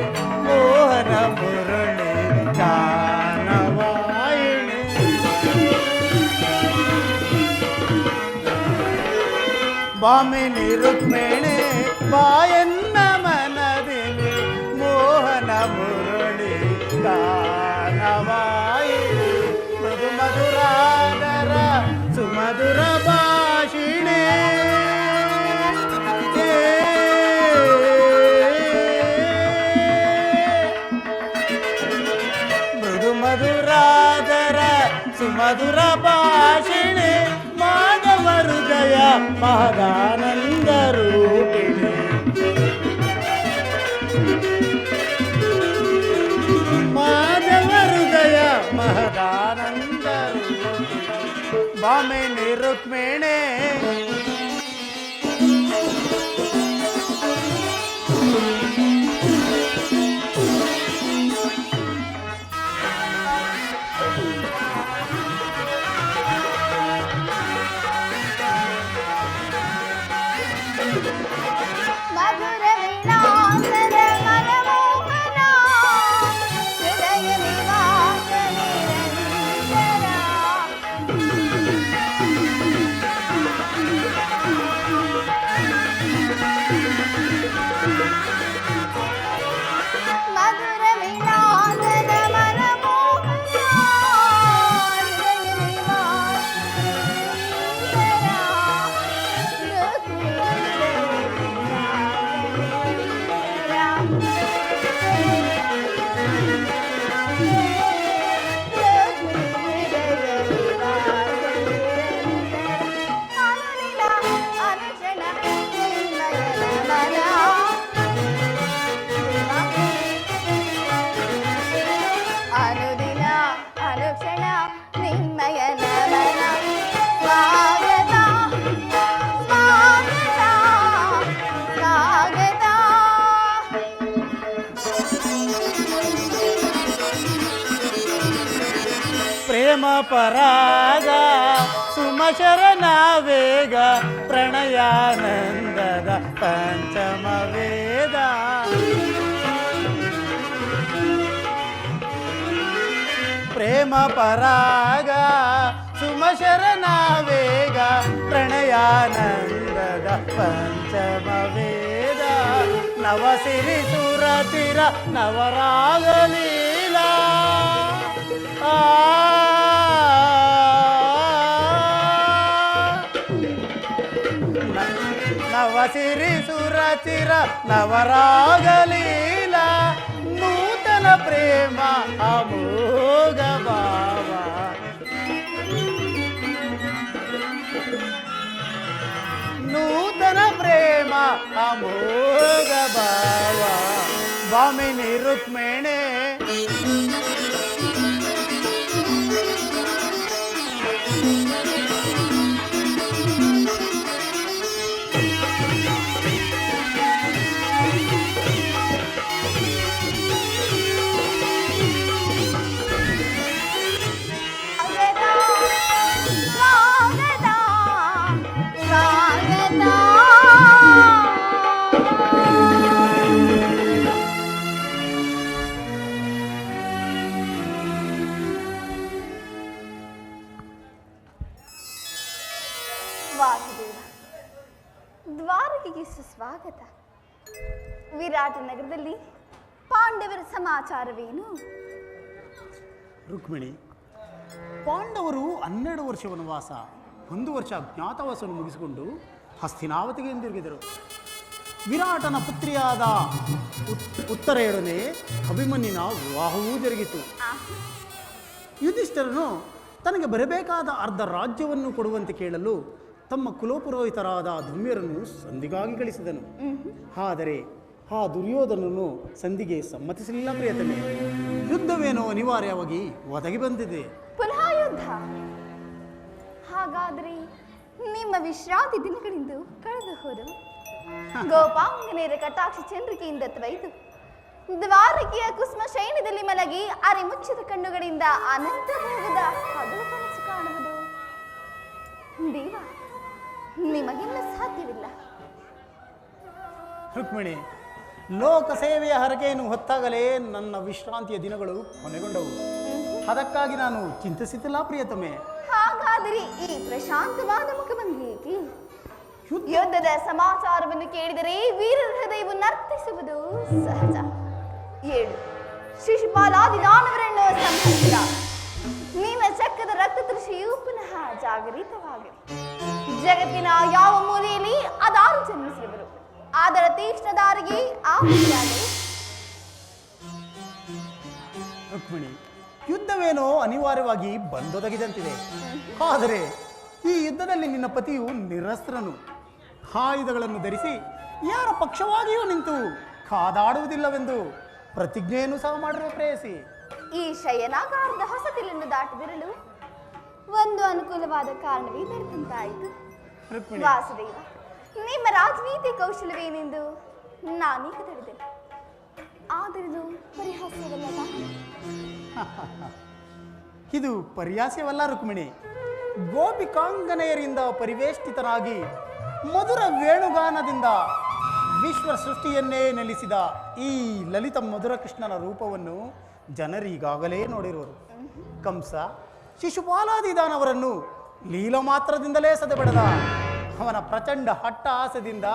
ಮೋಹನ ಮುರಳಿ ಗಾನವಾಯಿಣಿ. ಬಾಮಿನಿ ರುಕ್ಮಿಣಿ ಬಾಯನ್ನ ಮನದಿಲಿ ಮೋಹನ ಮುರಳಿ ಗಾನವಾಯಿಣಿ. ಮೃದು ಮಧುರಾದರ ಸುಮಧುರ ಭಾಷಿಣಿ. ಮೃದು ಮಧುರಾದರ ಸುಮಧುರ ಭಾಷಿಣಿ. ಮಾಧವ ಹೃದಯ ಮಹದಾನಂದ ರೂಪಿಣಿ. ಮಾಧವ ಹೃದಯ ಮಹದಾನಂದ ರೂಪಿಣಿ. ಬಾಮಿನಿ ರುಕ್ಮಿಣಿ ಮಧುರ ವಿಲಾಸದ ಮನಮೋಹನ ಹೃದಯ ನಿವಾಸ ನಿರಂತರ. ಮಧುರ ವಿಲಾಸದ ಮನಮೋಹನ ಹೃದಯ ನಿವಾಸ ನಿರಂತರ. ಅನುದಿನ ಅನುಕ್ಷಣ ನಿಮ್ಮಯ ನಮನ. ಸ್ವಾಗತ ಸ್ವಾಗತ ಸ್ವಾಗತ. ಪ್ರೇಮ ಪರಾಗ ಸುಮಶರಣ ವೇಗ ಪ್ರಣಯಾನಂದದ ಪಂಚಮ ವೇದ. ಪ್ರೇಮ ಪರಾಗ ಸುಮಶರಣ ವೇಗ ಪ್ರಣಯಾನಂದದ ಪಂಚಮ ವೇದ. ನವಸಿರಿ ಸುರತಿರ ನವರಾಗ ಲೀಲಾ. ನವಸಿರಿ ಸುರಚಿರ ನವರಾಗ ಲೀಲಾ. ನೂತನ ಪ್ರೇಮ ಅಮೋಘ ಭಾವ. ನೂತನ ಪ್ರೇಮ ಅಮೋಘ ಭಾವ. ಬಾಮಿನಿ ರುಕ್ಮಿಣಿ ವಾಸುದೇವ, ದ್ವಾರಕೆಗೆ ಸುಸ್ವಾಗತ. ವಿರಾಟ ನಗರದಲ್ಲಿ ಪಾಂಡವರ ಸಮಾಚಾರವೇನು? ರುಕ್ಮಿಣಿ, ಪಾಂಡವರು 12 ವರ್ಷ ವನವಾಸ, 1 ವರ್ಷ ಅಜ್ಞಾತವಾಸವನ್ನು ಮುಗಿಸಿಕೊಂಡು ಹಸ್ತಿನಾವತಿಗೆ ಹಿಂದಿರುಗಿದರು. ವಿರಾಟನ ಪುತ್ರಿಯಾದ ಉತ್ತರೆಯೊಡನೆ ಅಭಿಮನ್ಯನ ವಿವಾಹವೂ ಜರುಗಿತು. ಯುಧಿಷ್ಠರನು ತನಗೆ ಬರಬೇಕಾದ ಅರ್ಧ ರಾಜ್ಯವನ್ನು ಕೊಡುವಂತೆ ಕೇಳಲು ತಮ್ಮ ಕುಲಪುರೋಹಿತರಾದ ಧರ್ಮ್ಯರನ್ನು ಸಂಧಿಗಾಗಿ ಕಳಿಸಿದನು. ಆದರೆ ಆ ದುರ್ಯೋಧನನು ಸಂಧಿಗೆ ಸಮ್ಮತಿಸಲಿಲ್ಲ. ಪ್ರಿಯತಮೆ, ಯುದ್ಧವೇನೋ ಅನಿವಾರ್ಯವಾಗಿ ಒದಗಿ ಬಂದಿದೆ. ಪುನಃ ಯುದ್ಧ? ಹಾಗಾದರೆ ನಿಮ್ಮ ವಿಶ್ರಾಂತಿ ದಿನಗಳಿಂದ ಕಳೆದು ಹೋದವು. ಗೋಪಾಂಗನೆಯರ ಕಟಾಕ್ಷ ಚಂದ್ರಿಕೆಯಿಂದ ತ್ವಯ್ದು ದ್ವಾರಕೆಯ ಕುಸುಮ ಶೈನ್ಯದಲ್ಲಿ ಮಲಗಿ ಅರೆ ಮುಚ್ಚಿದ ಕಣ್ಣುಗಳಿಂದ ಅನಂತ ಭೋಗದ ಹಗಲು ಕನಸು ಕಾಣುವುದು ದೇವ ನಿಮಗಿನ್ನ ಸಾಧ್ಯವಿಲ್ಲ. ರುಕ್ಮಿಣಿ, ಲೋಕ ಸೇವೆಯ ಹರಕೆಯನ್ನು ಹೊತ್ತಾಗಲೇ ನನ್ನ ವಿಶ್ರಾಂತಿಯ ದಿನಗಳು ಕೊನೆಗೊಂಡವು. ಅದಕ್ಕಾಗಿ ನಾನು ಚಿಂತಿಸುತ್ತಿಲ್ಲ ಪ್ರಿಯತಮೆ. ಹಾಗಾದರೆ ಈ ಪ್ರಶಾಂತವಾದ ಮುಖಭಂಗಿ ಏಕೆ? ಯುದ್ಧದ ಸಮಾಚಾರವನ್ನು ಕೇಳಿದರೆ ವೀರರ ಹೃದಯವು ನರ್ತಿಸುವುದು ಸಹಜ. 7 ಶಿಶುಪಾಲಾದಿ ದಾನವರನ್ನು ಸಂಹರಿಸಿದ ನಿನ್ನ ಚಕ್ರದ ರಕ್ತ ತೃಷೆಯು ಪುನಃ ಜಾಗರಿತವಾಗಲಿ. ಜಗತ್ತಿನ ಯಾವ ಮೂಲೆಯಲ್ಲಿ ಅದಾರು ಜನ್ಮಿಸಿರುವರು, ಅದರ ತೀಕ್ಷ್ಣ ದಾರಿಗೆ ಆಹುತಿಯಾಗಲಿ. ರುಕ್ಮಿಣಿ, ಯುದ್ಧವೇನೋ ಅನಿವಾರ್ಯವಾಗಿ ಬಂದೊದಗಿದಂತಿದೆ. ಆದರೆ ಈ ಯುದ್ಧದಲ್ಲಿ ನಿನ್ನ ಪತಿಯು ನಿರಸ್ತ್ರನು. ಆಯುಧಗಳನ್ನು ಧರಿಸಿ ಯಾರ ಪಕ್ಷವಾಗಿಯೂ ನಿಂತು ಕಾದಾಡುವುದಿಲ್ಲವೆಂದು ಪ್ರತಿಜ್ಞೆಯನ್ನು ಸಹ ಮಾಡಿರುವ ಪ್ರೇಯಸಿ. ಈ ಶಯನಾಗಾರದ ಹೊಸತಿಲನ್ನು ದಾಟದಿರಲು ಒಂದು ಅನುಕೂಲವಾದ ಕಾರಣವೇ ದೊರೆತಂತಾಯಿತು. ವಾಸುದೇವ, ನಿಮ್ಮ ರಾಜನೀತಿ ಕೌಶಲ್ಯವೇನೆಂದು ನಾನೀಗ ತಿಳಿದೆ. ಆದರೂ ಪರಿಹಾಸ್ಯವಲ್ಲ. ಇದು ಪರಿಹಾಸ್ಯವಲ್ಲ ರುಕ್ಮಿಣಿ. ಗೋಪಿಕಾಂಗನೆಯರಿಂದ ಪರಿವೇಷ್ಟಿತನಾಗಿ ಮಧುರ ವೇಣುಗಾನದಿಂದ ವಿಶ್ವ ಸೃಷ್ಟಿಯನ್ನೇ ನೆಲೆಸಿದ ಈ ಲಲಿತ ಮಧುರ ಕೃಷ್ಣನ ರೂಪವನ್ನು ಜನರೀಗಾಗಲೇ ನೋಡಿರುವರು. ಕಂಸ, ಶಿಶುಪಾಲಾದಿ ದಾನವರನ್ನು ಲೀಲ ಮಾತ್ರದಿಂದಲೇ ಸದೆಬಡದ ಅವನ ಪ್ರಚಂಡ ಹಟ್ಟಹಾಸದಿಂದ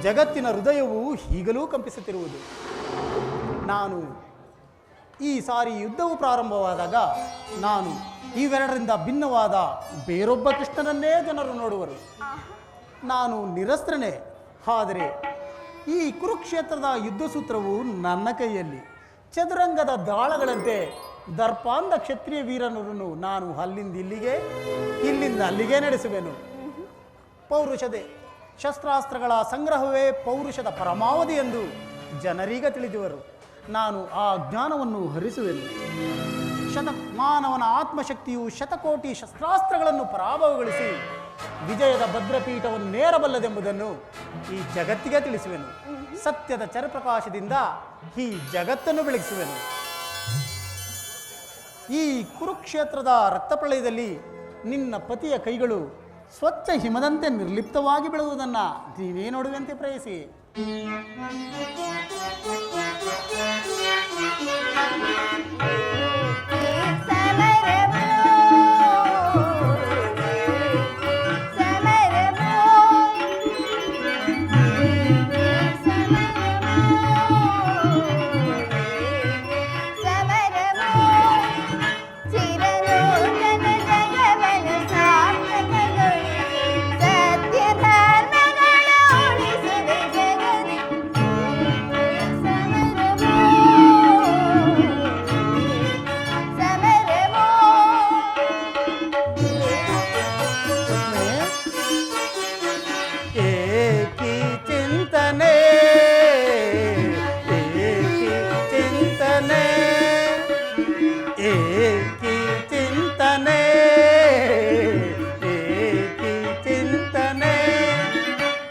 ಜಗತ್ತಿನ ಹೃದಯವು ಈಗಲೂ ಕಂಪಿಸುತ್ತಿರುವುದು. ನಾನು ಈ ಸಾರಿ ಯುದ್ಧವು ಪ್ರಾರಂಭವಾದಾಗ ನಾನು ಇವೆರಡರಿಂದ ಭಿನ್ನವಾದ ಬೇರೊಬ್ಬ ಕೃಷ್ಣನನ್ನೇ ಜನರು ನೋಡುವರು. ನಾನು ನಿರಸ್ತ್ರನೇ, ಆದರೆ ಈ ಕುರುಕ್ಷೇತ್ರದ ಯುದ್ಧ ಸೂತ್ರವು ನನ್ನ ಕೈಯಲ್ಲಿ. ಚದುರಂಗದ ದಾಳಗಳಂತೆ ದರ್ಪಾಂಧ ಕ್ಷತ್ರಿಯ ವೀರನನ್ನು ನಾನು ಅಲ್ಲಿಂದ ಇಲ್ಲಿಗೆ, ಇಲ್ಲಿಂದ ಅಲ್ಲಿಗೆ ನಡೆಸುವೆನು. ಪೌರುಷದೆ ಶಸ್ತ್ರಾಸ್ತ್ರಗಳ ಸಂಗ್ರಹವೇ ಪೌರುಷದ ಪರಮಾವಧಿ ಎಂದು ಜನರೀಗ ತಿಳಿದುವರು. ನಾನು ಆ ಜ್ಞಾನವನ್ನು ಹರಿಸುವೆನು. ಮಾನವನ ಆತ್ಮಶಕ್ತಿಯು ಶತಕೋಟಿ ಶಸ್ತ್ರಾಸ್ತ್ರಗಳನ್ನು ಪರಾಭವಗೊಳಿಸಿ ವಿಜಯದ ಭದ್ರಪೀಠವನ್ನು ನೇರಬಲ್ಲದೆಂಬುದನ್ನು ಈ ಜಗತ್ತಿಗೆ ತಿಳಿಸುವೆನು. ಸತ್ಯದ ಚರಪ್ರಕಾಶದಿಂದ ಈ ಜಗತ್ತನ್ನು ಬೆಳಗಿಸುವೆನು. ಈ ಕುರುಕ್ಷೇತ್ರದ ರಕ್ತಪ್ರಳಯದಲ್ಲಿ ನಿನ್ನ ಪತಿಯ ಕೈಗಳು ಸ್ವಚ್ಛ ಹಿಮದಂತೆ ನಿರ್ಲಿಪ್ತವಾಗಿ ಬೆಳೆಯುವುದನ್ನು ನೀವೇ ನೋಡುವಂತೆ ಪ್ರಯತ್ನಿಸಿ.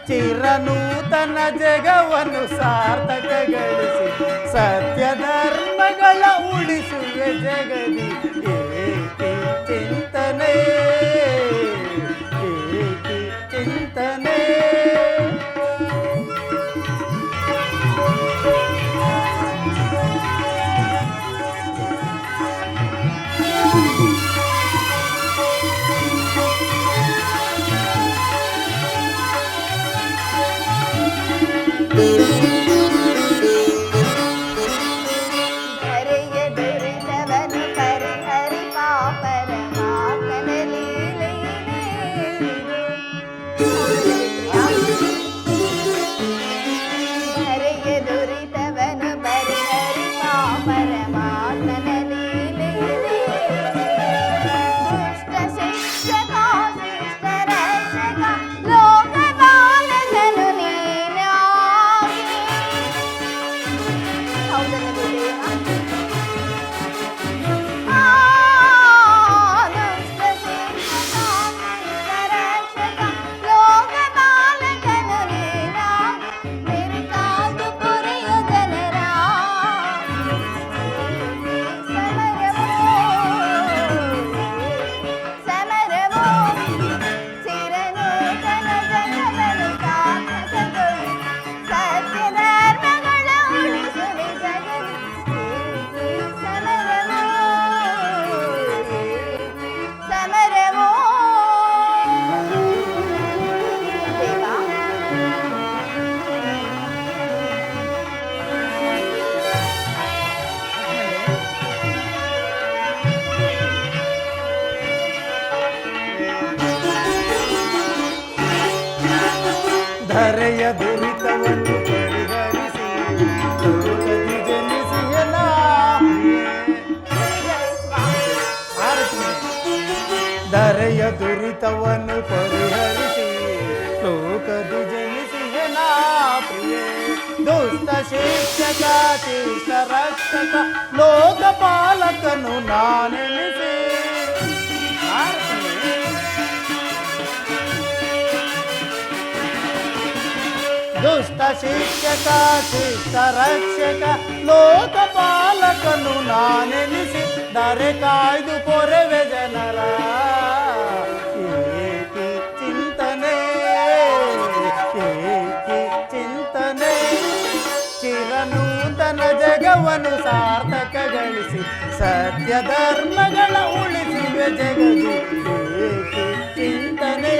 ಚಿರನೂತನ ಜಗವನ್ನು ಸಾರ್ಥಕಗೊಳಿಸಿ ಸತ್ಯ ಧರ್ಮಗಳ ಉಳಿಸುವೆ ಜಗದಿ. ಏಕಿ ಚಿಂತನೆ, ಏಕಿ ಚಿಂತನೆ. ಧರೆಯ ದುರಿತವನ್ನು ಪರಿಹರಿಸಿ ಲೋಕದಿ ಜನಿಸಿಯಲ ಧರೆಯ ದುರಿತವನ್ನು ಪರಿಹರಿಸಿ ಲೋಕದಿ ಜನಿಸಿಯಲ ಪ್ರಿಯೇ ದುಷ್ಟ ಶಿಕ್ಷಕ ಶಿಷ್ಟ ರಕ್ಷಕ ಲೋಕಪಾಲಕನು ನಾನೆನಿಸಿ ದುಷ್ಟ ಶಿಕ್ಷಕ ಶಿಷ್ಟ ರಕ್ಷಕ ಲೋಕಪಾಲಕನು ನಾನೆನಿಸಿ ದರೆ ಕಾಯ್ದು ಪೊರೆವೆ ಜನರ ಏಕಿ ಚಿಂತನೆ ಏಕಿ ಚಿಂತನೆ ಚಿರನೂತನ ಜಗವನ್ನು ಸಾರ್ಥಕಗೊಳಿಸಿ ಸತ್ಯ ಧರ್ಮಗಳ ಉಳಿಸಿವೆ ಜಗದಿ ಏಕಿ ಚಿಂತನೆ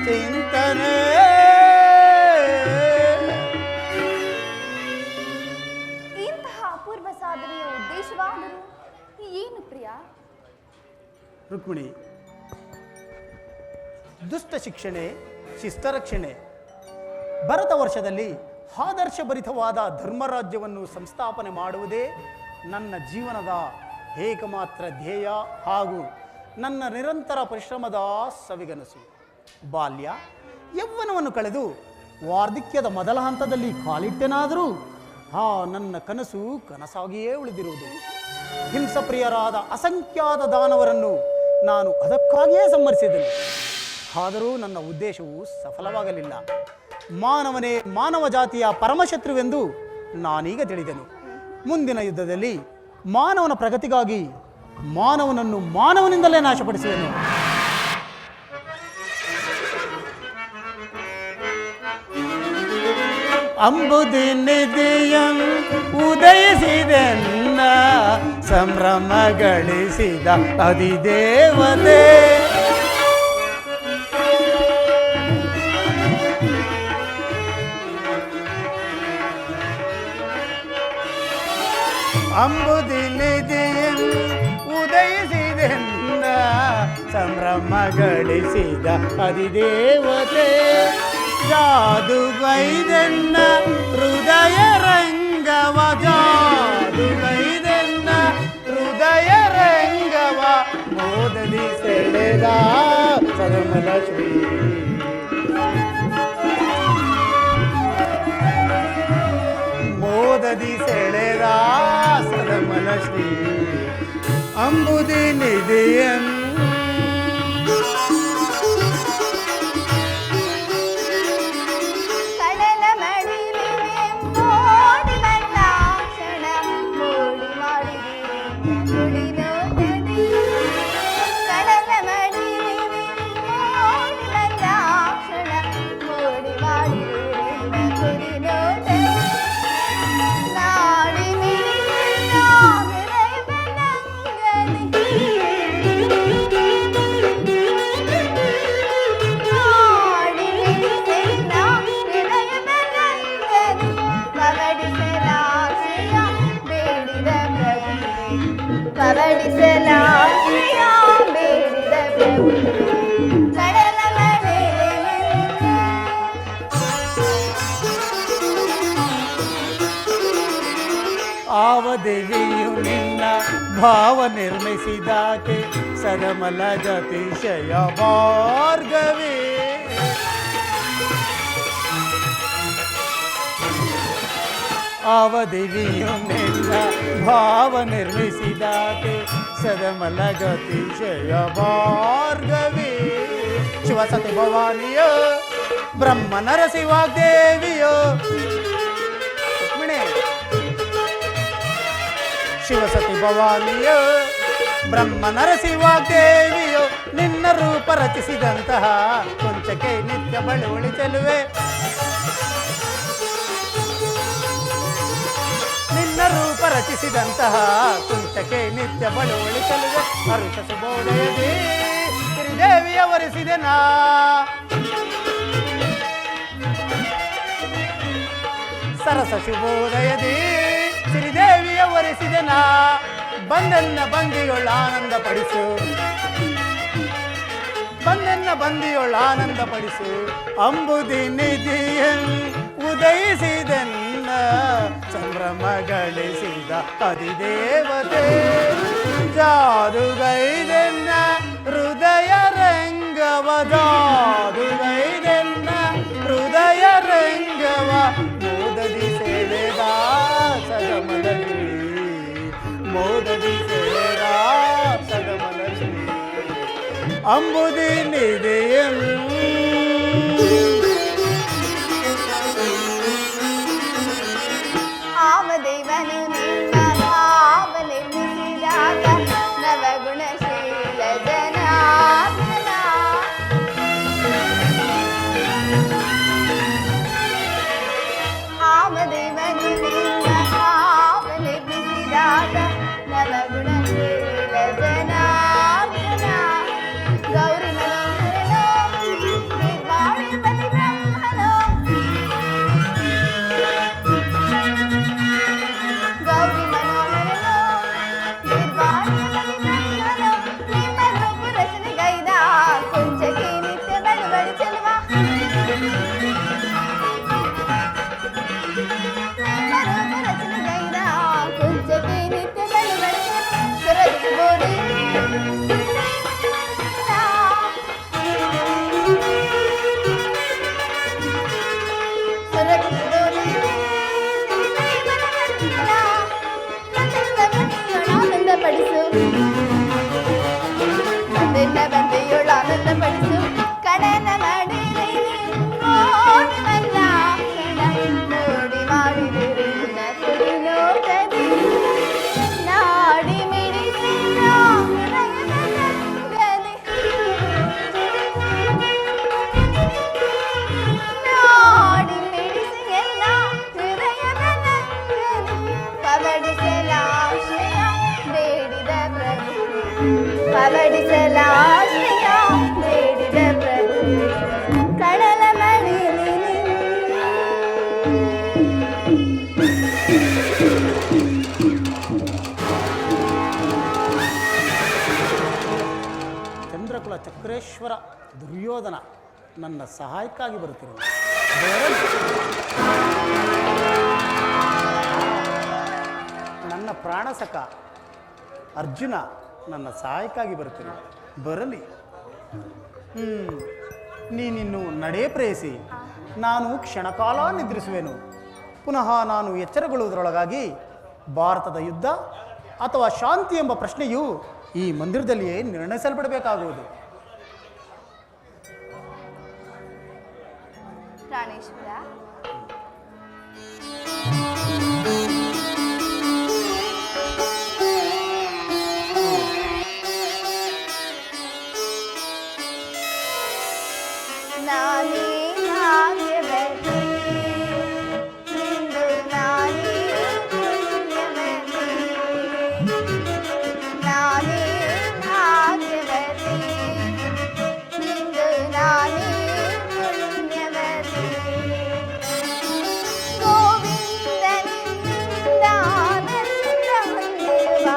ಚಿಂತನೆ. ಇಂತಹ ಅಪೂರ್ವ ಸಾಧನೆಯ ಉದ್ದೇಶವಾದರೂ ಏನು ಪ್ರಿಯ? ರುಕ್ಮಿಣಿ, ದುಷ್ಟ ಶಿಕ್ಷಣೆ ಶಿಷ್ಟ ರಕ್ಷಣೆ. ಭರತ ವರ್ಷದಲ್ಲಿ ಆದರ್ಶಭರಿತವಾದ ಧರ್ಮರಾಜ್ಯವನ್ನು ಸಂಸ್ಥಾಪನೆ ಮಾಡುವುದೇ ನನ್ನ ಜೀವನದ ಏಕಮಾತ್ರ ಧ್ಯೇಯ ಹಾಗೂ ನನ್ನ ನಿರಂತರ ಪರಿಶ್ರಮದ ಸವಿಗನಸು. ಬಾಲ್ಯ ಯೌವನವನ್ನು ಕಳೆದು ವಾರ್ಧಕ್ಯದ ಮೊದಲ ಹಂತದಲ್ಲಿ ಕಾಲಿಟ್ಟೆನಾದರೂ ನನ್ನ ಕನಸು ಕನಸಾಗಿಯೇ ಉಳಿದಿರುವುದು. ಹಿಂಸಪ್ರಿಯರಾದ ಅಸಂಖ್ಯಾತ ದಾನವರನ್ನು ನಾನು ಅದಕ್ಕಾಗಿಯೇ ಸಂಹರಿಸಿದೆನು. ಆದರೂ ನನ್ನ ಉದ್ದೇಶವು ಸಫಲವಾಗಲಿಲ್ಲ. ಮಾನವನೇ ಮಾನವ ಜಾತಿಯ ಪರಮಶತ್ರುವೆಂದು ನಾನೀಗ ತಿಳಿದೆನು. ಮುಂದಿನ ಯುದ್ಧದಲ್ಲಿ ಮಾನವನ ಪ್ರಗತಿಗಾಗಿ ಮಾನವನನ್ನು ಮಾನವನಿಂದಲೇ ನಾಶಪಡಿಸುವೆನು. ಅಂಬುದಿನಿಧಿಯಂ ಉದಯಿಸಿದೆನ್ನ ಸಂಭ್ರಮ ಗಳಿಸಿದ ಅಧಿದೇವತೆ. ಅಂಬುದಿನಿಧಿಯಂ ಉದಯಿಸಿದೆನ್ನ ಸಂಭ್ರಮ ಗಳಿಸಿದ ಅಧಿದೇವತೆ. ಜಾದುಗೈದೆನ್ನ ಹೃದಯ ರಂಗವ ಜಾದುಗೈದೆನ್ನ ಹೃದಯ ರಂಗವ ಮೋದದಿ ಸೆಳೆದ ಸದಮಲ ಶ್ರೀ. ಮೋದದಿ ಸೆಳೆದ ಸದಮಲ ಶ್ರೀ ಅಂಬುದಿನಿಧಿಯನ್ ಪವಡಿಸಲಾಶ್ರಯ ಬೇಡಿದ ಪ್ರಭು ಕಡಲ ಮಳೆ ಆವದೇವಿಯು ನಿನ್ನ ಭಾವ ನಿರ್ಮಿಸಿದಾಕೆ ಸದಮಲ ಗತಿಶಯ ಮಾರ್ಗವೇ ಆವದೇವಿಯು ನಿನ್ನ ಭಾವ ನಿರ್ಮಿಸಿದಾಕೆ ಸದಮಲ ಗತಿಶಯ ಮಾರ್ಗವೇ ಶಿವಸತಿ ಭವಾನಿಯೋ ಬ್ರಹ್ಮ ನರಸಿಂಹದೇವಿಯೋ ರುಕ್ಮಿಣಿ ಶಿವಸತಿ ಭವಾನಿಯೋ ಬ್ರಹ್ಮ ನರಸಿಂಹದೇವಿಯೋ ನಿನ್ನ ರೂಪ ರಚಿಸಿದಂತಹ ಕೊಂಚಕ್ಕೆ ನಿತ್ಯ ಬಳುವಳಿ ಚೆಲುವೆ ನಿನ್ನ ರೂಪ ರಚಿಸಿದಂತಹ ಕುಂಚಕ್ಕೆ ನಿತ್ಯ ಬಳುವಳಿ ಚೆಲುವೆ ಹರುಷ ಶುಭೋದಯದೇ ಶ್ರೀದೇವಿಯ ವರಿಸಿದೆ ನಾ ಸರಸ ಶುಭೋದಯದೇ ಶ್ರೀದೇವಿಯ ವರಿಸಿದೆ ನಾ ಬಂದನ್ನ ಬಂದಿಯೊಳ ಆನಂದ ಪಡಿಸು ಬಂದನ್ನ ಬಂದಿಯೊಳ ಆನಂದ ಪಡಿಸು ಅಂಬುದಿ ನಿಧಿಯನ್ ಉದಯಿಸಿದನ್ನ ಸಂಭ್ರಮ ಗಳಿಸಿದ ಅಧಿದೇವತೆ ಜಾದುಗೈದೆನ್ನ ಹೃದಯ ರಂಗವ ಜಾದುಗೈದೆನ್ನ ಹೃದಯ ರಂಗವ ಮೋದದಿ ಸೆಳೆದ ಸಗಮದಲ್ಲಿ ಮೋದದಿ ಸೆಳೆದ ಸಗಮದಲ್ಲಿ ಅಂಬುದಿ ನಿಧಿಯನ್ ಆವದೇವನು ನಿನ್ನ ಭಾವ ನಿರ್ಮಿಸಿದಾಗ ನವಗುಣಶೀಲ ಜನಾರ್ದನ ಆವದೇವನು ನಿನ್ನ ಭಾವ ನಿರ್ಮಿಸಿದಾಗ ನವಗುಣಶೀಲ ಜನಾರ್ದನ ಗೌರಿ ಮನೋಹರನೋ ನಿರ್ವಾಣಿ ಬಲಿ ಬ್ರಹ್ಮನೋ ಗೌರಿ ಮನೋಹರನೋ ನಿರ್ವಾಣಿ ಬಲಿ ಬ್ರಹ್ಮನೋ ನಿಮ್ಮ ರೂಪ ರಚನೆಗೈದ ಕೊಂಚಕ್ಕೆ ನಿತ್ಯ ಬಳುವಳಿ ಚೆಲುವ ನಿಮ್ಮ ರೂಪ ರಚನೆಗೈದ ಕೊಂಚಕ್ಕೆ ನಿತ್ಯ ಬಳುವಳಿ ಸುರದಿರ್ಬೋದು ಆನಂದ ಪಡಿಸು ಬಂದೆಲ್ಲ ಬಂದೆಯೋಳು ಆನಂದ ಪಡಿಸು ಕಡಲ ಮಡಿಲಿ ನೋಡಿ ಮಲ್ಲ ನೋಡಿ ಮಾಡಿದಿರು ಲೋಕದಿ ನಾಡಿ ಮಿಡಿಸಿ ಹೃದಯದ ಸಂಗದಿ ನಾಡಿ ಮಿಡಿಸಿ ಎಲ್ಲ ಹೃದಯದ ಸಂಗದಿ ಪವಡಿಸಲಾಶ್ರಯ ಬೇಡಿದ ಪ್ರಭು ಪವಡಿಸಲಾಶ್ರಯ ಬೇಡಿದ ಪ್ರಭು ಕಡಲ ಮಡಿಲಿ ಚಂದ್ರಕುಲ ಚಕ್ರೇಶ್ವರ ದುರ್ಯೋಧನ ನನ್ನ ಸಹಾಯಕ್ಕಾಗಿ ಬರುತ್ತಿರುವ ನನ್ನ ಪ್ರಾಣಸಖ ಅರ್ಜುನ ನನ್ನ ಸಹಾಯಕ್ಕಾಗಿ ಬರುತ್ತಿರುವ ಬರಲಿ ನೀನಿನ್ನು ನಡೆ ಪ್ರೇಯಸಿ ನಾನು ಕ್ಷಣಕಾಲ ನಿದ್ರಿಸುವೆನು ಪುನಃ ನಾನು ಎಚ್ಚರಗೊಳ್ಳುವುದರೊಳಗಾಗಿ ಭಾರತದ ಯುದ್ಧ ಅಥವಾ ಶಾಂತಿ ಎಂಬ ಪ್ರಶ್ನೆಯು ಈ ಮಂದಿರದಲ್ಲಿಯೇ ನಿರ್ಣಯಿಸಲ್ಪಡಬೇಕಾಗುವುದು. ಪ್ರಾಣೇಶ್ವರ ನಾನೇ ಭಾಗ್ಯವತಿ ನಿಂದು ನಾನೇ ಪುಣ್ಯವತಿ ನಾನೇ ಭಾಗ್ಯವತಿ ನಿಂದು ನಾನೇ ಪುಣ್ಯವತಿ ಗೋವಿಂದನಿಂದ ಆನಂದ ಹೊಂದಿರುವ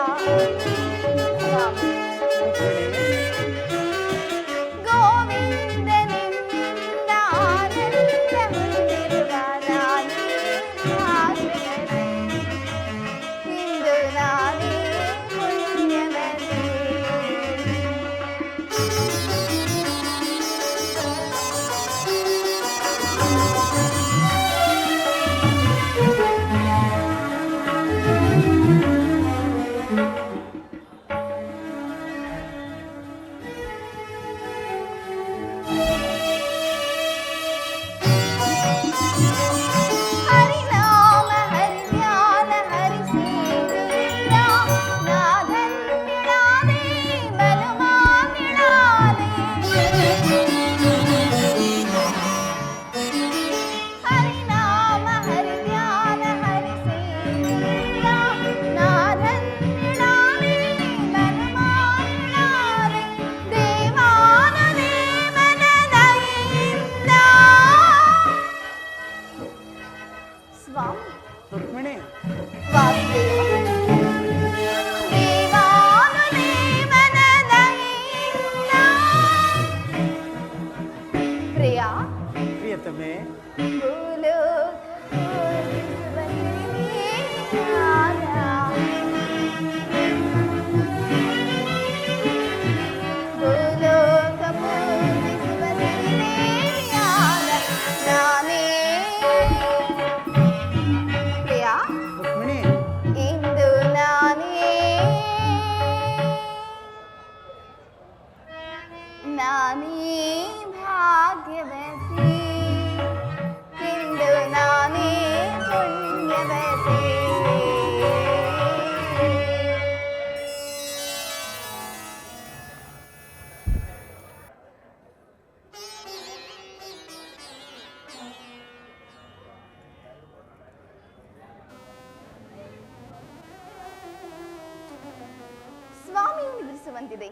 ಎನ್ನುವಂತಿದೆ.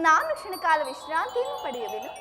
ನಾನು ಕ್ಷಣಕಾಲ ವಿಶ್ರಾಂತಿಯನ್ನು ಪಡೆಯುವೆನು.